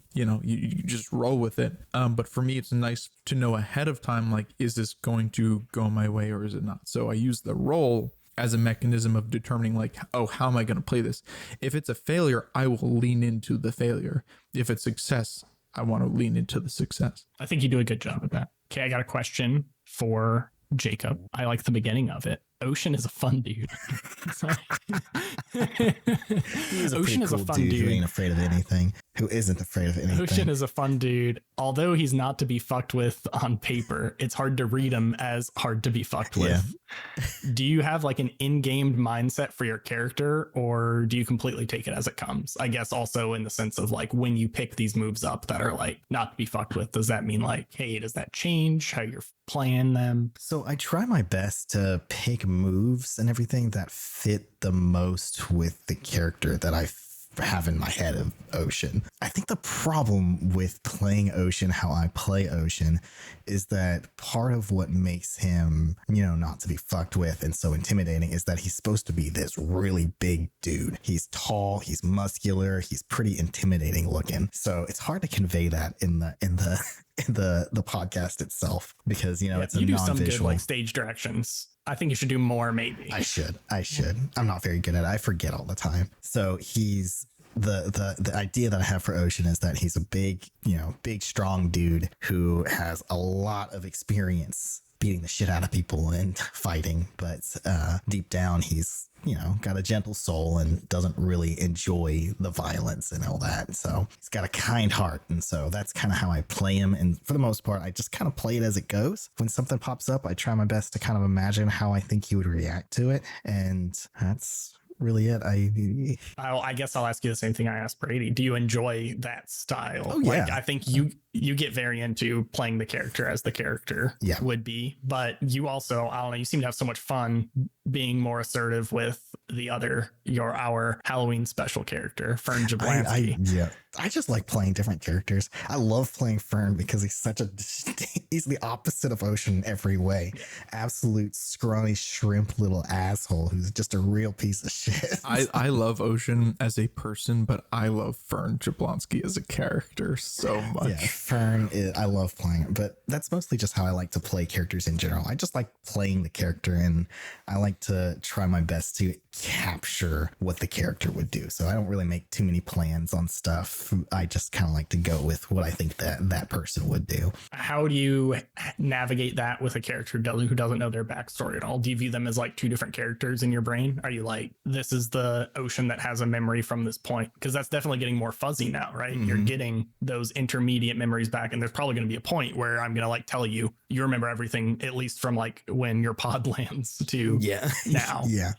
just roll with it. But for me, it's nice to know ahead of time, like, is this going to go my way or is it not? So I use the roll as a mechanism of determining like, oh, how am I going to play this? If it's a failure, I will lean into the failure. If it's success, I want to lean into the success. I think you do a good job at that. Okay, I got a question for Jacob. I like the beginning of it. Ocean is a fun dude. Ocean is a fun dude who ain't afraid of anything, who isn't afraid of anything. Ocean is a fun dude. Although he's not to be fucked with on paper, it's hard to read him as hard to be fucked with. Do you have like an in-game mindset for your character, or do you completely take it as it comes? I guess also in the sense of like when you pick these moves up that are like not to be fucked with, does that mean like, hey, does that change how you're playing them? So I try my best to pick moves and everything that fit the most with the character that I have in my head of Ocean. I think the problem with playing Ocean, how I play Ocean, is that part of what makes him, not to be fucked with and so intimidating is that he's supposed to be this really big dude. He's tall, he's muscular, he's pretty intimidating looking. So it's hard to convey that in the podcast itself, because it's a you do non-visual. some good like stage directions. I think you should do more, maybe. I should. I'm not very good at it. I forget all the time. So he's the idea that I have for Ocean is that he's a big strong dude who has a lot of experience beating the shit out of people and fighting, but deep down he's got a gentle soul and doesn't really enjoy the violence and all that. So he's got a kind heart, and so that's kind of how I play him. And for the most part, I just kind of play it as it goes. When something pops up, I try my best to kind of imagine how I think he would react to it, and that's really it. I guess I'll ask you the same thing I asked Brady. Do you enjoy that style? Oh, yeah. Like, I think you get very into playing the character as the character would be, but you also, I don't know, you seem to have so much fun being more assertive with our Halloween special character, Fern Jablonski. I just like playing different characters. I love playing Fern because he's he's the opposite of Ocean in every way. Yeah. Absolute scrawny shrimp little asshole who's just a real piece of shit. I love Ocean as a person, but I love Fern Jablonski as a character so much. Yeah, Fern, I love playing it, but that's mostly just how I like to play characters in general. I just like playing the character, and I like to try my best to capture what the character would do. So I don't really make too many plans on stuff. I just kind of like to go with what I think that person would do. How do you navigate that with a character who doesn't know their backstory at all? Do you view them as like 2 different characters in your brain? Are you like, this is the Ocean that has a memory from this point? Because that's definitely getting more fuzzy now, right? Mm-hmm. You're getting those intermediate memories back, and there's probably going to be a point where I'm going to like tell you remember everything, at least from like when your pod lands to now. Yeah.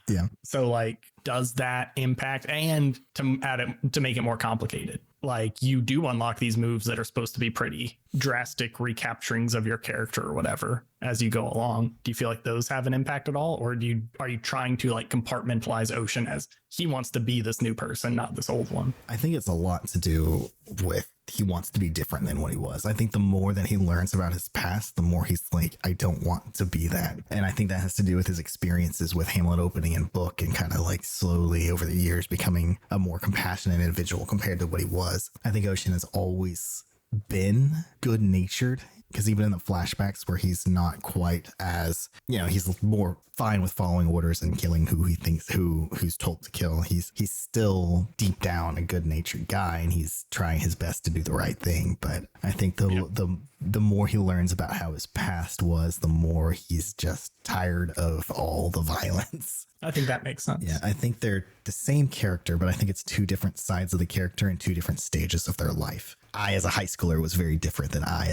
So like, does that impact, and to add it to make it more complicated, like you do unlock these moves that are supposed to be pretty drastic recapturings of your character or whatever as you go along. Do you feel like those have an impact at all, or are you trying to like compartmentalize Ocean as he wants to be this new person, not this old one? I think it's a lot to do with he wants to be different than what he was. I think the more that he learns about his past, the more he's like, I don't want to be that. And I think that has to do with his experiences with Hamlet opening and book, and kind of like slowly over the years becoming a more compassionate individual compared to what he was. I think Ocean has always been good natured, because even in the flashbacks where he's not quite as, he's more fine with following orders and killing who he thinks who's told to kill, he's still deep down a good natured guy, and he's trying his best to do the right thing. But I think the more he learns about how his past was, the more he's just tired of all the violence. I think that makes sense. Yeah, I think they're the same character, but I think it's two different sides of the character and two different stages of their life. I, as a high schooler, was very different than I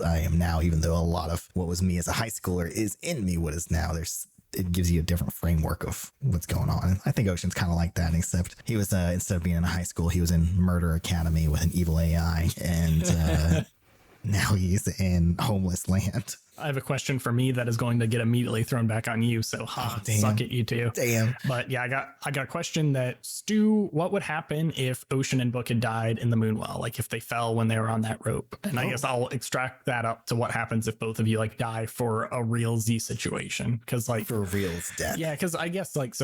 am now, even though a lot of what was me as a high schooler is in me what is now. It gives you a different framework of what's going on. And I think Ocean's kind of like that, except he was, instead of being in a high school, he was in Murder Academy with an evil AI, and now he's in Homeless Land. I have a question for me that is going to get immediately thrown back on you. So suck it, you two. Damn. But yeah, I got a question that, Stu, what would happen if Ocean and Book had died in the Moonwell? Like if they fell when they were on that rope? And I guess I'll extract that up to what happens if both of you like die for a real Z situation. Cause like for real's death. Yeah. Cause I guess like,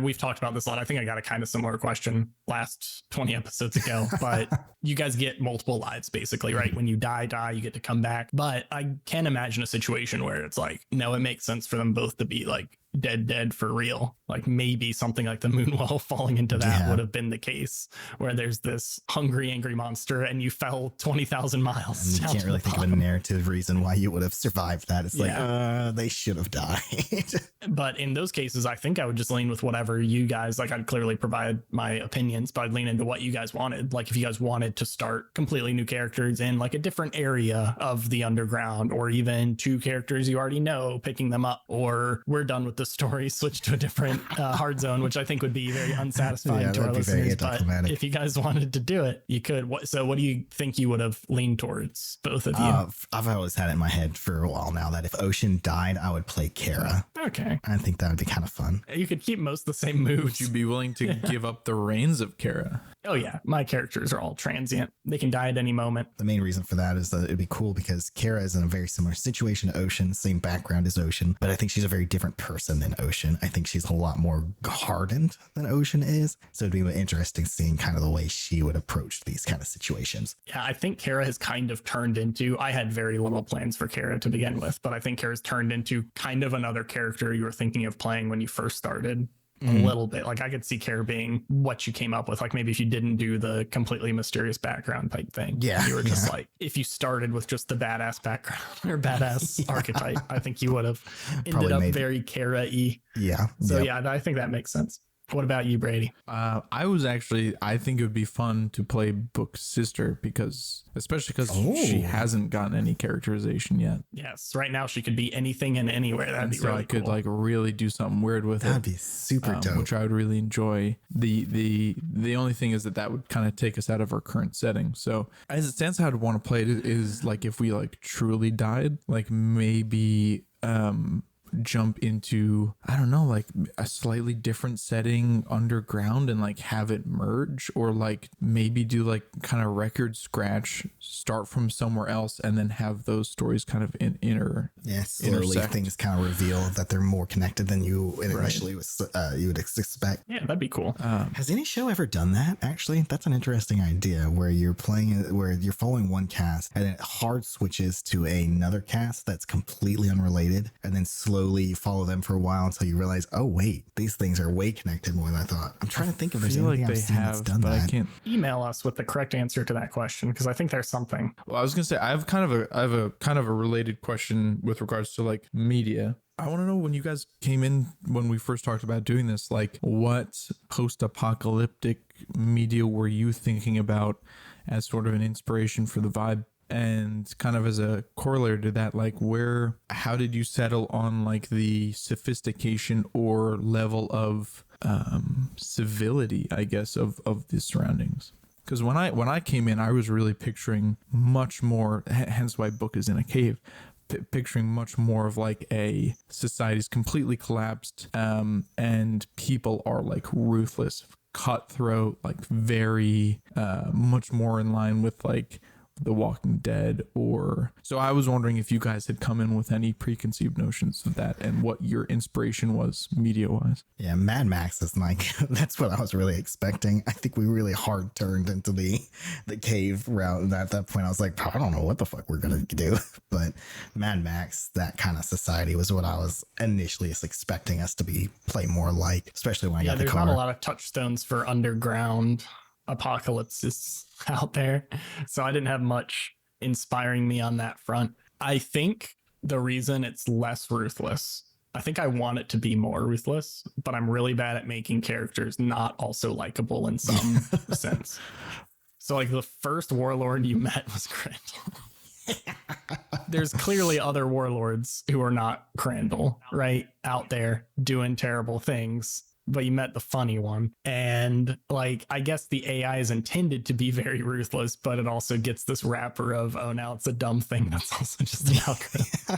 we've talked about this a lot. I think I got a kind of similar question last 20 episodes ago, but you guys get multiple lives basically, right? When you die, you get to come back. But I can imagine a situation where it's like, no, it makes sense for them both to be like dead for real. Like maybe something like the Moonwell falling into that would have been the case, where there's this hungry, angry monster and you fell 20,000 miles. And you can't really think of a narrative reason why you would have survived that. It's like, they should have died. But in those cases, I think I would just lean with whatever you guys, like I'd clearly provide my opinions, but I'd lean into what you guys wanted. Like if you guys wanted to start completely new characters in like a different area of the underground, or even two characters you already know, picking them up, or we're done with the story, switch to a different hard zone, which I think would be very unsatisfying to our listeners. But if you guys wanted to do it, you could. So what do you think you would have leaned towards, both of you? I've always had it in my head for a while now that if Ocean died, I would play Kara. Okay. I think that would be kind of fun. You could keep most of the same moves. Would you be willing to give up the reins of Kara? Oh yeah, my characters are all transient. They can die at any moment. The main reason for that is that it'd be cool because Kara is in a very similar situation to Ocean, same background as Ocean, but I think she's a very different person than Ocean. I think she's a lot more hardened than Ocean is. So it'd be interesting seeing kind of the way she would approach these kind of situations. Yeah, I think Kara has kind of turned into, I had very little plans for Kara to begin with, but I think Kara's turned into kind of another character you were thinking of playing when you first started. A little bit. Like I could see Kara being what you came up with. Like maybe if you didn't do the completely mysterious background type thing. Yeah. You were just like, if you started with just the badass background or badass archetype, I think you would have ended up very Kara-y. Yeah. So yeah, I think that makes sense. What about you, Brady? I think it would be fun to play Book's sister, especially because she hasn't gotten any characterization yet. Yes, right now she could be anything and anywhere. That'd be really cool. I could like really do something weird with it. That'd be super dope. Which I would really enjoy. The only thing is that would kind of take us out of our current setting. So as it stands, how I'd want to play it is like if we like truly died, like maybe jump into, I don't know, like a slightly different setting underground and like have it merge, or like maybe do like kind of record scratch, start from somewhere else and then have those stories kind of slowly things kind of reveal that they're more connected than you initially you would expect. Yeah, that'd be cool. Has any show ever done that? Actually, that's an interesting idea where you're following one cast and then it hard switches to another cast that's completely unrelated, and then slowly you follow them for a while until you realize, oh wait, these things are way connected more than I thought. I'm trying to think if there's anything I've seen that's done that. I can't. Email us with the correct answer to that question, because I think there's something. Well, I was gonna say I have a kind of a related question with regards to like media. I want to know, when you guys came in, when we first talked about doing this, like what post-apocalyptic media were you thinking about as sort of an inspiration for the vibe? And kind of as a corollary to that, like how did you settle on like the sophistication or level of civility, I guess, of the surroundings? Because when I came in, I was really picturing much more, hence why book is in a cave, picturing much more of like a society's completely collapsed, and people are like ruthless, cutthroat, like very much more in line with like The Walking Dead. Or so I was wondering if you guys had come in with any preconceived notions of that and what your inspiration was media wise. Yeah, Mad Max is like that's what I was really expecting. I think we really hard turned into the cave route, and at that point I was like, I don't know what the fuck we're gonna do. But Mad Max, that kind of society, was what I was initially expecting us to play more like, especially when I got the car. There's not a lot of touchstones for underground apocalypses out there, so I didn't have much inspiring me on that front. I think the reason it's less ruthless, I think I want it to be more ruthless, but I'm really bad at making characters not also likable in some sense. So like the first warlord you met was Crandall. There's clearly other warlords who are not Crandall, right, out there doing terrible things, but you met the funny one. And like, I guess the AI is intended to be very ruthless, but it also gets this wrapper of, oh, now it's a dumb thing that's also just an algorithm.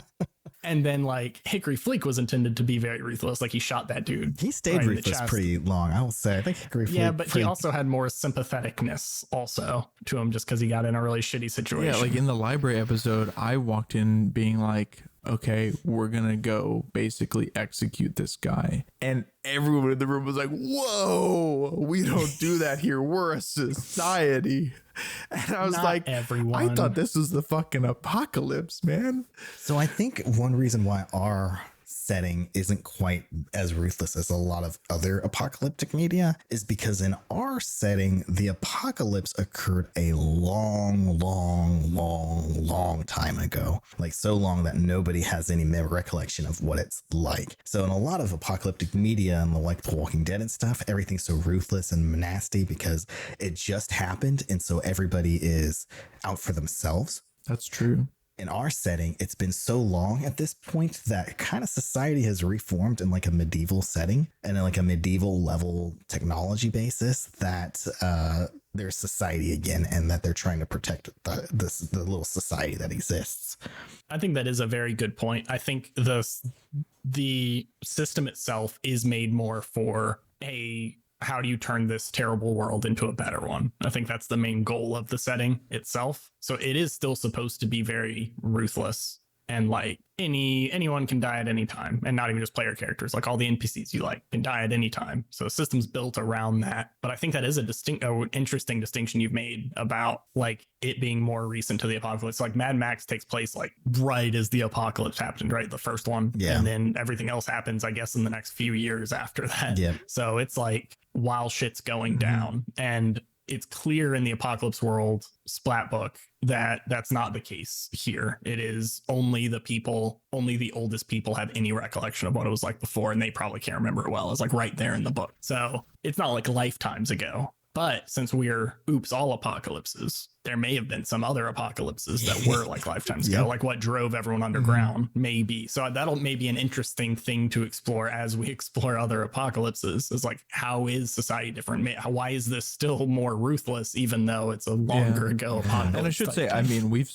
And then like Hickory Fleek was intended to be very ruthless. Like he shot that dude. He stayed ruthless pretty long, I will say. I think Hickory Fleek. Yeah, but he also had more sympatheticness also to him just because he got in a really shitty situation. Yeah, like in the library episode, I walked in being like, okay, we're gonna go basically execute this guy, and everyone in the room was like, whoa, we don't do that here, we're a society. And I was Not like, everyone. I thought this was the fucking apocalypse, man. So I think one reason why our setting isn't quite as ruthless as a lot of other apocalyptic media is because in our setting, the apocalypse occurred a long time ago. Like so long that nobody has any recollection of what it's like. So in a lot of apocalyptic media and like The Walking Dead and stuff, everything's so ruthless and nasty because it just happened. And so everybody is out for themselves. That's true. In our setting, it's been so long at this point that kind of society has reformed in like a medieval setting and in like a medieval level technology basis that there's society again and that they're trying to protect the little society that exists. I think that is a very good point. I think the system itself is made more for how do you turn this terrible world into a better one? I think that's the main goal of the setting itself. So it is still supposed to be very ruthless and like anyone can die at any time, and not even just player characters, like all the NPCs you like can die at any time. So the system's built around that. But I think that is interesting distinction you've made about like it being more recent to the apocalypse. Like Mad Max takes place like right as the apocalypse happened, right? The first one. Yeah. And then everything else happens, I guess, in the next few years after that. Yeah. So it's like while shit's going down, and it's clear in the apocalypse world splat book that that's not the case here. It is only the oldest people have any recollection of what it was like before, and they probably can't remember it well. It's like right there in the book. So it's not like lifetimes ago. But since we're all apocalypses, there may have been some other apocalypses that were like lifetimes ago, like what drove everyone underground, maybe. So that'll maybe an interesting thing to explore as we explore other apocalypses, is like, how is society different? Why is this still more ruthless, even though it's a longer ago apocalypse? And I should say, I mean, we've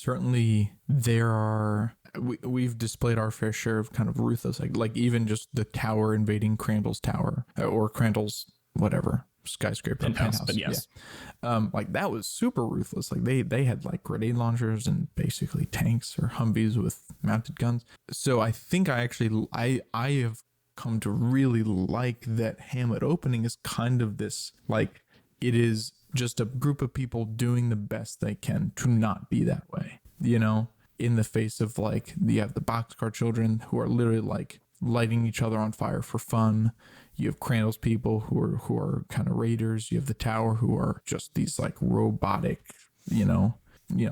displayed our fair share of kind of ruthless, like even just the tower invading Crandall's tower, or Crandall's whatever skyscraper penthouse. But yes. Yeah. Like that was super ruthless. Like they had like grenade launchers and basically tanks or Humvees with mounted guns. So I think I have come to really like that Hamlet opening is kind of this, like, it is just a group of people doing the best they can to not be that way, you know, in the face of like, you have the boxcar children who are literally like lighting each other on fire for fun. You have Crandall's people who are kind of raiders. You have the tower who are just these like robotic, you know,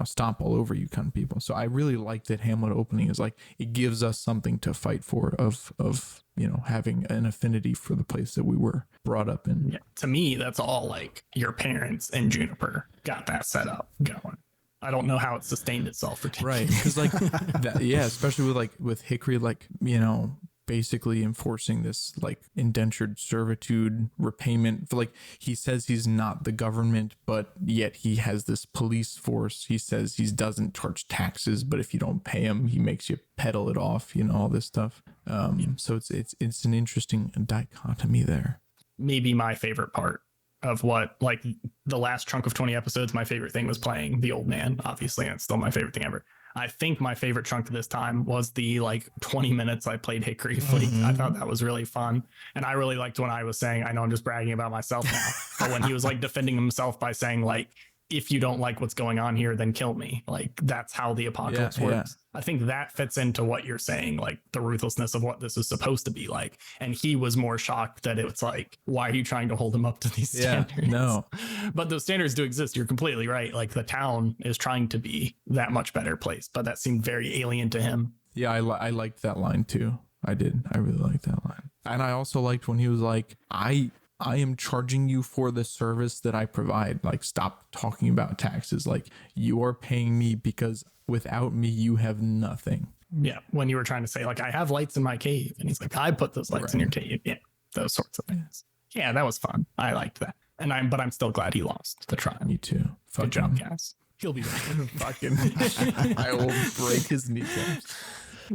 stomp all over you kind of people. So I really like that Hamlet opening is like, it gives us something to fight for of, you know, having an affinity for the place that we were brought up in. Yeah. To me, that's all like your parents and Juniper got that set up going. I don't know how it sustained itself for 10 Right. years. Because like that, yeah, especially with Hickory, like, basically enforcing this like indentured servitude repayment for, like, he says he's not the government, but yet he has this police force. He says he doesn't charge taxes, but if you don't pay him, he makes you peddle it off, all this stuff. So it's an interesting dichotomy there. Maybe my favorite part of what, like, the last chunk of 20 episodes, my favorite thing was playing the old man, obviously, and it's still my favorite thing ever. I think my favorite chunk this time was the 20 minutes I played Hickory Fleek. I thought that was really fun. And I really liked when I was saying, I know I'm just bragging about myself now, but when he was defending himself by saying, if you don't like what's going on here, then kill me. That's how the apocalypse works. I think that fits into what you're saying, the ruthlessness of what this is supposed to be like. And he was more shocked that it's why are you trying to hold him up to these standards? No. But those standards do exist. You're completely right. The town is trying to be that much better place, but that seemed very alien to him. Yeah, I liked that line too. I did. I really liked that line. And I also liked when he was like, I am charging you for the service that I provide. Stop talking about taxes. You are paying me because without me, you have nothing. Yeah. When you were trying to say, I have lights in my cave. And he's like, I put those lights in your cave. Yeah. Those sorts of things. Yeah, that was fun. I liked that. But I'm still glad he lost the trial. Me too. Good job, Cass. He'll be back. Fucking I will break his kneecaps.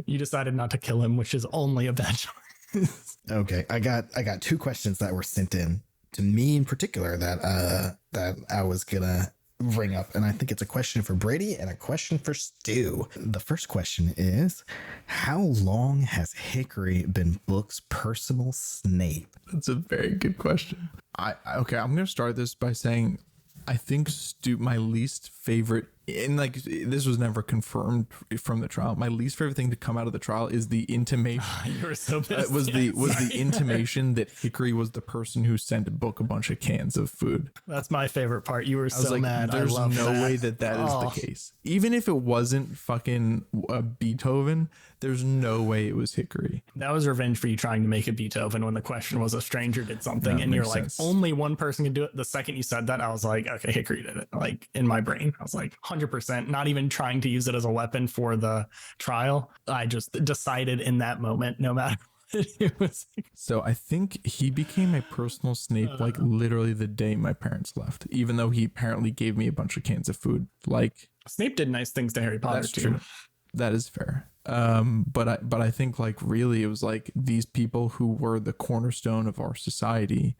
You decided not to kill him, which is only a bad choice. Okay, I got two questions that were sent in to me in particular that I was gonna bring up, and I think it's a question for Brady and a question for Stu. The first question is, how long has Hickory been Book's personal Snape? That's a very good question. Okay, I'm gonna start this by saying I think Stu, my least favorite, and this was never confirmed from the trial, my least favorite thing to come out of the trial is the intimation. You were so pissed. Was the intimation that Hickory was the person who sent Book a bunch of cans of food. That's my favorite part. You were so mad. There's no way that is the case. Even if it wasn't fucking Beethoven, there's no way it was Hickory. That was revenge for you trying to make it Beethoven when the question was a stranger did something, That and you're makes sense. only one person can do it. The second you said that, I was like, okay, Hickory did it. In my brain, I was like, 100%, not even trying to use it as a weapon for the trial. I just decided in that moment, no matter what it was. So I think he became a personal Snape literally the day my parents left, even though he apparently gave me a bunch of cans of food. Snape did nice things to Harry Potter That's too. true. That is fair. But I think really it was these people who were the cornerstone of our society,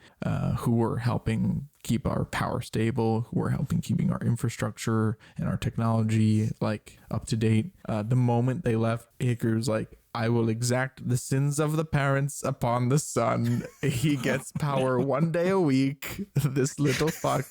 who were helping keep our power stable, who were helping keeping our infrastructure and our technology up to date. The moment they left, Hickory was like, I will exact the sins of the parents upon the son. He gets power one day a week. This little fuck.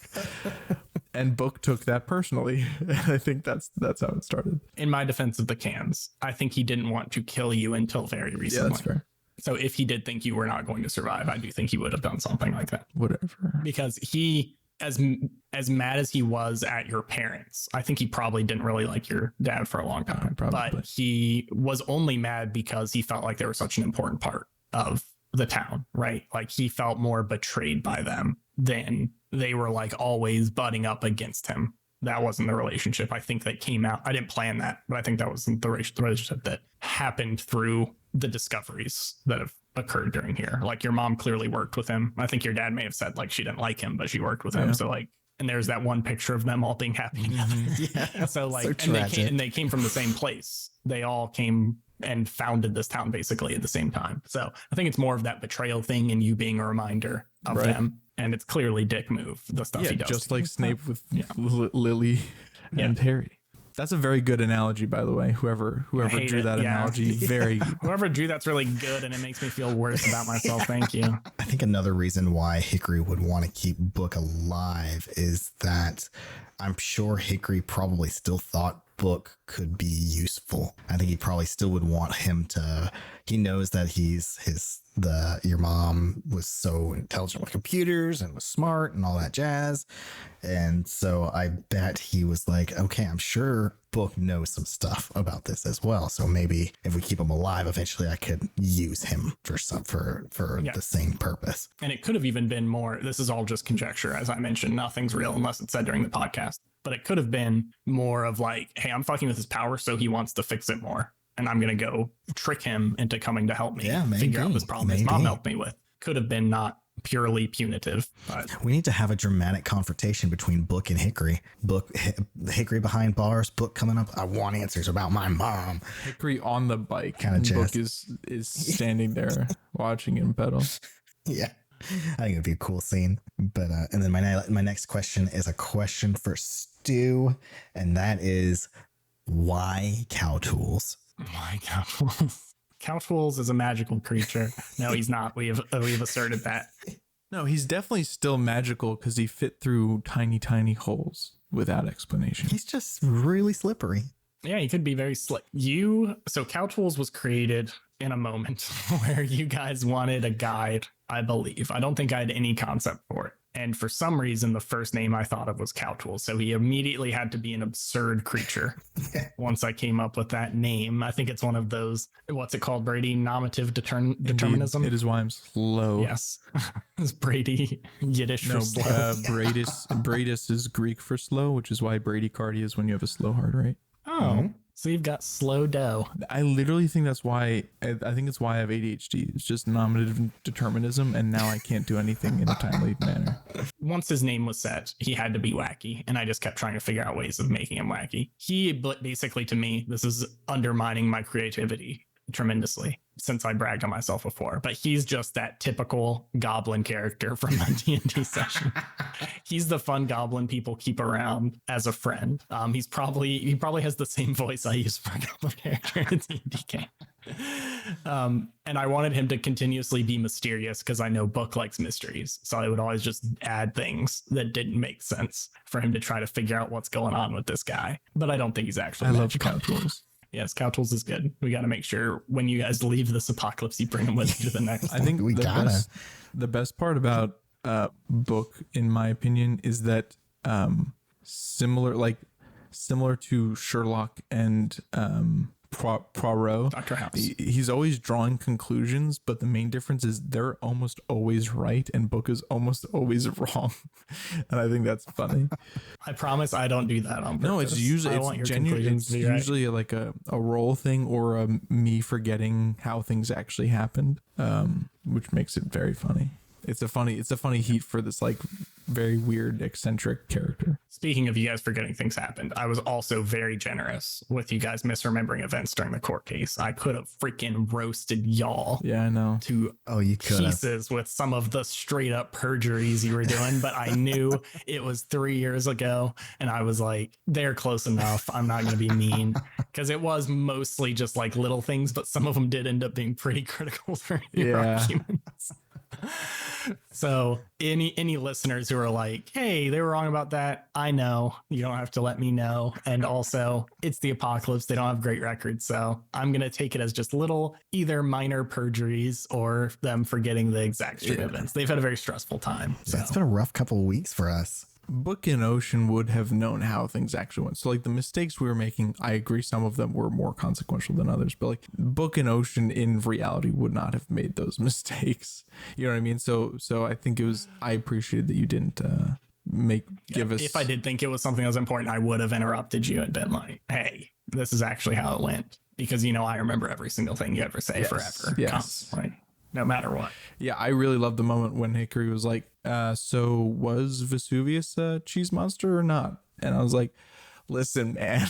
And Book took that personally. And I think that's how it started. In my defense of the cans, I think he didn't want to kill you until very recently. Yeah, that's fair. So if he did think you were not going to survive, I do think he would have done something like that. Whatever. Because he, as mad as he was at your parents, I think he probably didn't really like your dad for a long time. Probably. But he was only mad because he felt like they were such an important part of the town, right? He felt more betrayed by them than they were always butting up against him. That wasn't the relationship. I think that came out. I didn't plan that, but I think that wasn't the relationship that happened through the discoveries that have occurred during here. Your mom clearly worked with him. I think your dad may have said she didn't like him, but she worked with him. So and there's that one picture of them all being happy together. Yeah. So So and they came from the same place. They all came and founded this town basically at the same time. So I think it's more of that betrayal thing and you being a reminder of them. And it's clearly dick move, the stuff he does. Just like Snape with Lily and Harry. That's a very good analogy, by the way. Whoever drew that analogy, very whoever drew that's really good, and it makes me feel worse about myself. Thank you. I think another reason why Hickory would want to keep Book alive is that I'm sure Hickory probably still thought Book could be useful. I think he probably still would want him to. He knows that your mom was so intelligent with computers and was smart and all that jazz. And so I bet he was like, okay, I'm sure Book knows some stuff about this as well. So maybe if we keep him alive, eventually I could use him for the same purpose. And it could have even been more. This is all just conjecture. As I mentioned, nothing's real unless it's said during the podcast. but it could have been more of like, hey, I'm fucking with his power, so he wants to fix it more. And I'm going to go trick him into coming to help me figure out this problem his mom helped me with. Could have been not purely punitive. But we need to have a dramatic confrontation between Book and Hickory. Hickory behind bars, Book coming up. I want answers about my mom. Hickory on the bike. Kind of Book is standing there watching him pedal. Yeah. I think it'd be a cool scene. But and then my next question is a question for Stu, and that is, why cow tools? Why cow tools? Cow tools is a magical creature. No, he's not. We've asserted that. No, he's definitely still magical because he fit through tiny, tiny holes without explanation. He's just really slippery. Yeah, he could be very slick. So Cow Tools was created in a moment where you guys wanted a guide, I believe. I don't think I had any concept for it. And for some reason, the first name I thought of was Cow Tools. So he immediately had to be an absurd creature. Once I came up with that name, I think it's one of those, what's it called, Brady? Nominative determinism? It is why I'm slow. Yes. It's Brady Yiddish for slow. Bradis is Greek for slow, which is why bradycardia is when you have a slow heart rate. Oh, so you've got slow dough. I literally think that's why. I think it's why I have ADHD. It's just nominative determinism, and now I can't do anything in a timely manner. Once his name was set, he had to be wacky, and I just kept trying to figure out ways of making him wacky. Basically, to me, this is undermining my creativity tremendously, since I bragged on myself before, but he's just that typical goblin character from a D&D session. He's the fun goblin people keep around as a friend. He probably has the same voice I use for a goblin character in a D&D game. And I wanted him to continuously be mysterious because I know Book likes mysteries. So I would always just add things that didn't make sense for him to try to figure out what's going on with this guy. But I don't think he's actually magical. I love Cow Tools. Yes, Cow Tools is good. We got to make sure when you guys leave this apocalypse, you bring them with you to the next. I think the best part about Book, in my opinion, is that similar to Sherlock and Poirot, Dr. House. He's always drawing conclusions, but the main difference is they're almost always right and Book is almost always wrong. And I think that's funny. I promise I don't do that on purpose. No, it's usually like a role thing or me forgetting how things actually happened, which makes it very funny. It's a funny heat for this like very weird eccentric character. Speaking of you guys forgetting things happened, I was also very generous with you guys misremembering events during the court case. I could have freaking roasted y'all. Yeah, I know. To pieces with some of the straight up perjuries you were doing, but I knew it was 3 years ago, and I was like, they're close enough. I'm not going to be mean, because it was mostly just like little things, but some of them did end up being pretty critical for your arguments. So any listeners who are like, hey, they were wrong about that, I know. You don't have to let me know. And also, it's the apocalypse. They don't have great records. So I'm going to take it as just little either minor perjuries or them forgetting the exact stream events. They've had a very stressful time. So it's been a rough couple of weeks for us. Book and Ocean would have known how things actually went. So like the mistakes we were making, I agree some of them were more consequential than others, but like Book and Ocean in reality would not have made those mistakes. You know what I mean? So I think I appreciated that you didn't give us. If I did think it was something that was important, I would have interrupted you and been like, hey, this is actually how it went. Because I remember every single thing you ever say forever. Yes. Constantly. No matter what. Yeah, I really loved the moment when Hickory was like, so was Vesuvius a cheese monster or not? And I was like, listen, man.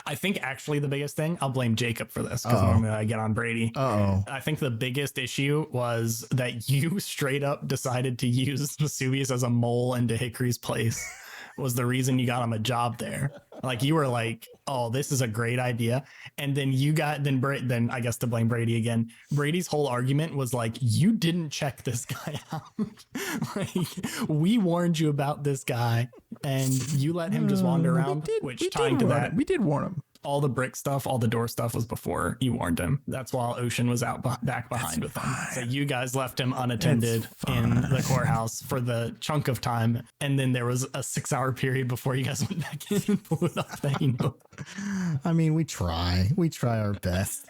I think actually the biggest thing, I'll blame Jacob for this because normally I get on Brady. I think the biggest issue was that you straight up decided to use Vesuvius as a mole into Hickory's place. Was the reason you got him a job there. Like you were like, oh, this is a great idea. And then then I guess to blame Brady again, Brady's whole argument was like, you didn't check this guy out. Like we warned you about this guy and you let him just wander around, we did warn him. All the brick stuff, all the door stuff was before you warned him. That's while Ocean was out back behind with him. So you guys left him unattended in the courthouse for the chunk of time. And then there was a 6-hour period before you guys went back in and blew it up that I mean, we try our best.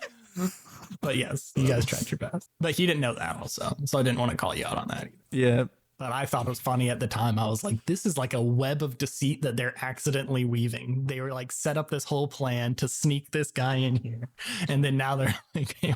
But yes, you guys tried your best. But he didn't know that also. So I didn't want to call you out on that either. Yeah. But I thought it was funny at the time. I was like, this is like a web of deceit that they're accidentally weaving. They were like set up this whole plan to sneak this guy in here. And then now they're like, hey,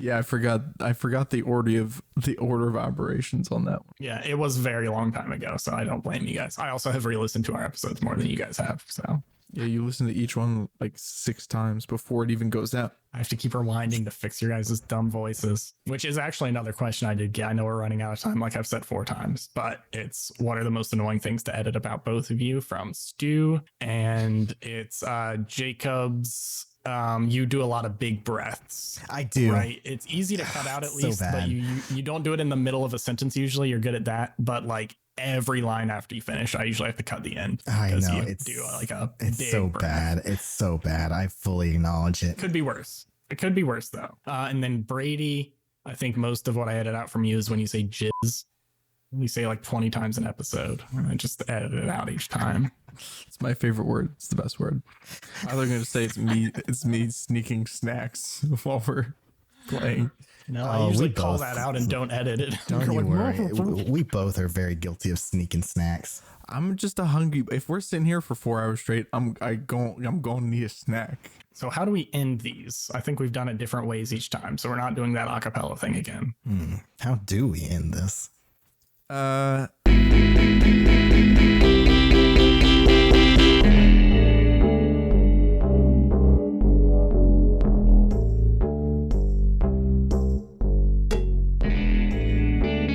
Yeah, I forgot the order of operations on that one. yeah, it was a very long time ago. So I don't blame you guys. I also have re-listened to our episodes more than you guys have. So Yeah, you listen to each one like 6 times before it even goes out. I have to keep rewinding to fix your guys' dumb voices, which is actually another question I did get. I know we're running out of time, like I've said 4 times, but it's what are the most annoying things to edit about both of you from Stu, and it's Jacob's. You do a lot of big breaths. I do. Right? It's easy to cut out at So least, but bad. you don't do it in the middle of a sentence usually. You're good at that, but like every line after you finish, I usually have to cut the end. I because know, you it's- do like a It's big so breath. bad. It's so bad. I fully acknowledge it. Could be worse. It could be worse though. And then Brady, I think most of what I edit out from you is when you say jizz. You say like 20 times an episode. And I just edit it out each time. It's my favorite word. It's the best word. I was going to say it's me sneaking snacks while we're playing. No, Oh, I usually we call both- that out and don't edit it. Don't You're you like, worry. We both are very guilty of sneaking snacks. I'm just a hungry. If we're sitting here for 4 hours straight, I'm going to need a snack. So how do we end these? I think we've done it different ways each time. So we're not doing that acapella thing again. How do we end this?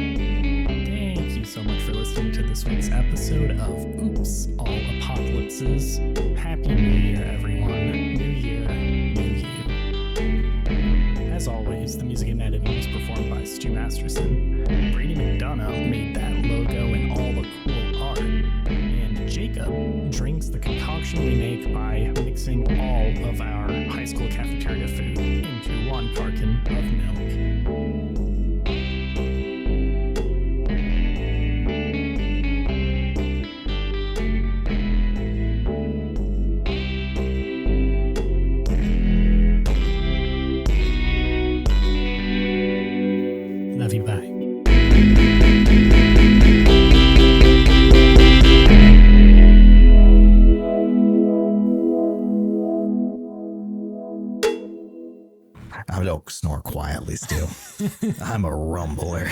Thank you so much for listening to this week's episode of Oops, All Apocalypses. Happy New Year, everyone. New year, new you. As always, the music and editing was performed by Stu Masterson. Brady McDonough made that logo and all the cool art. And Jacob drinks the concoction we make by mixing all of our high school cafeteria food into 1 carton of milk. Love you, bye. I don't snore quietly, Stu. I'm a rumbler.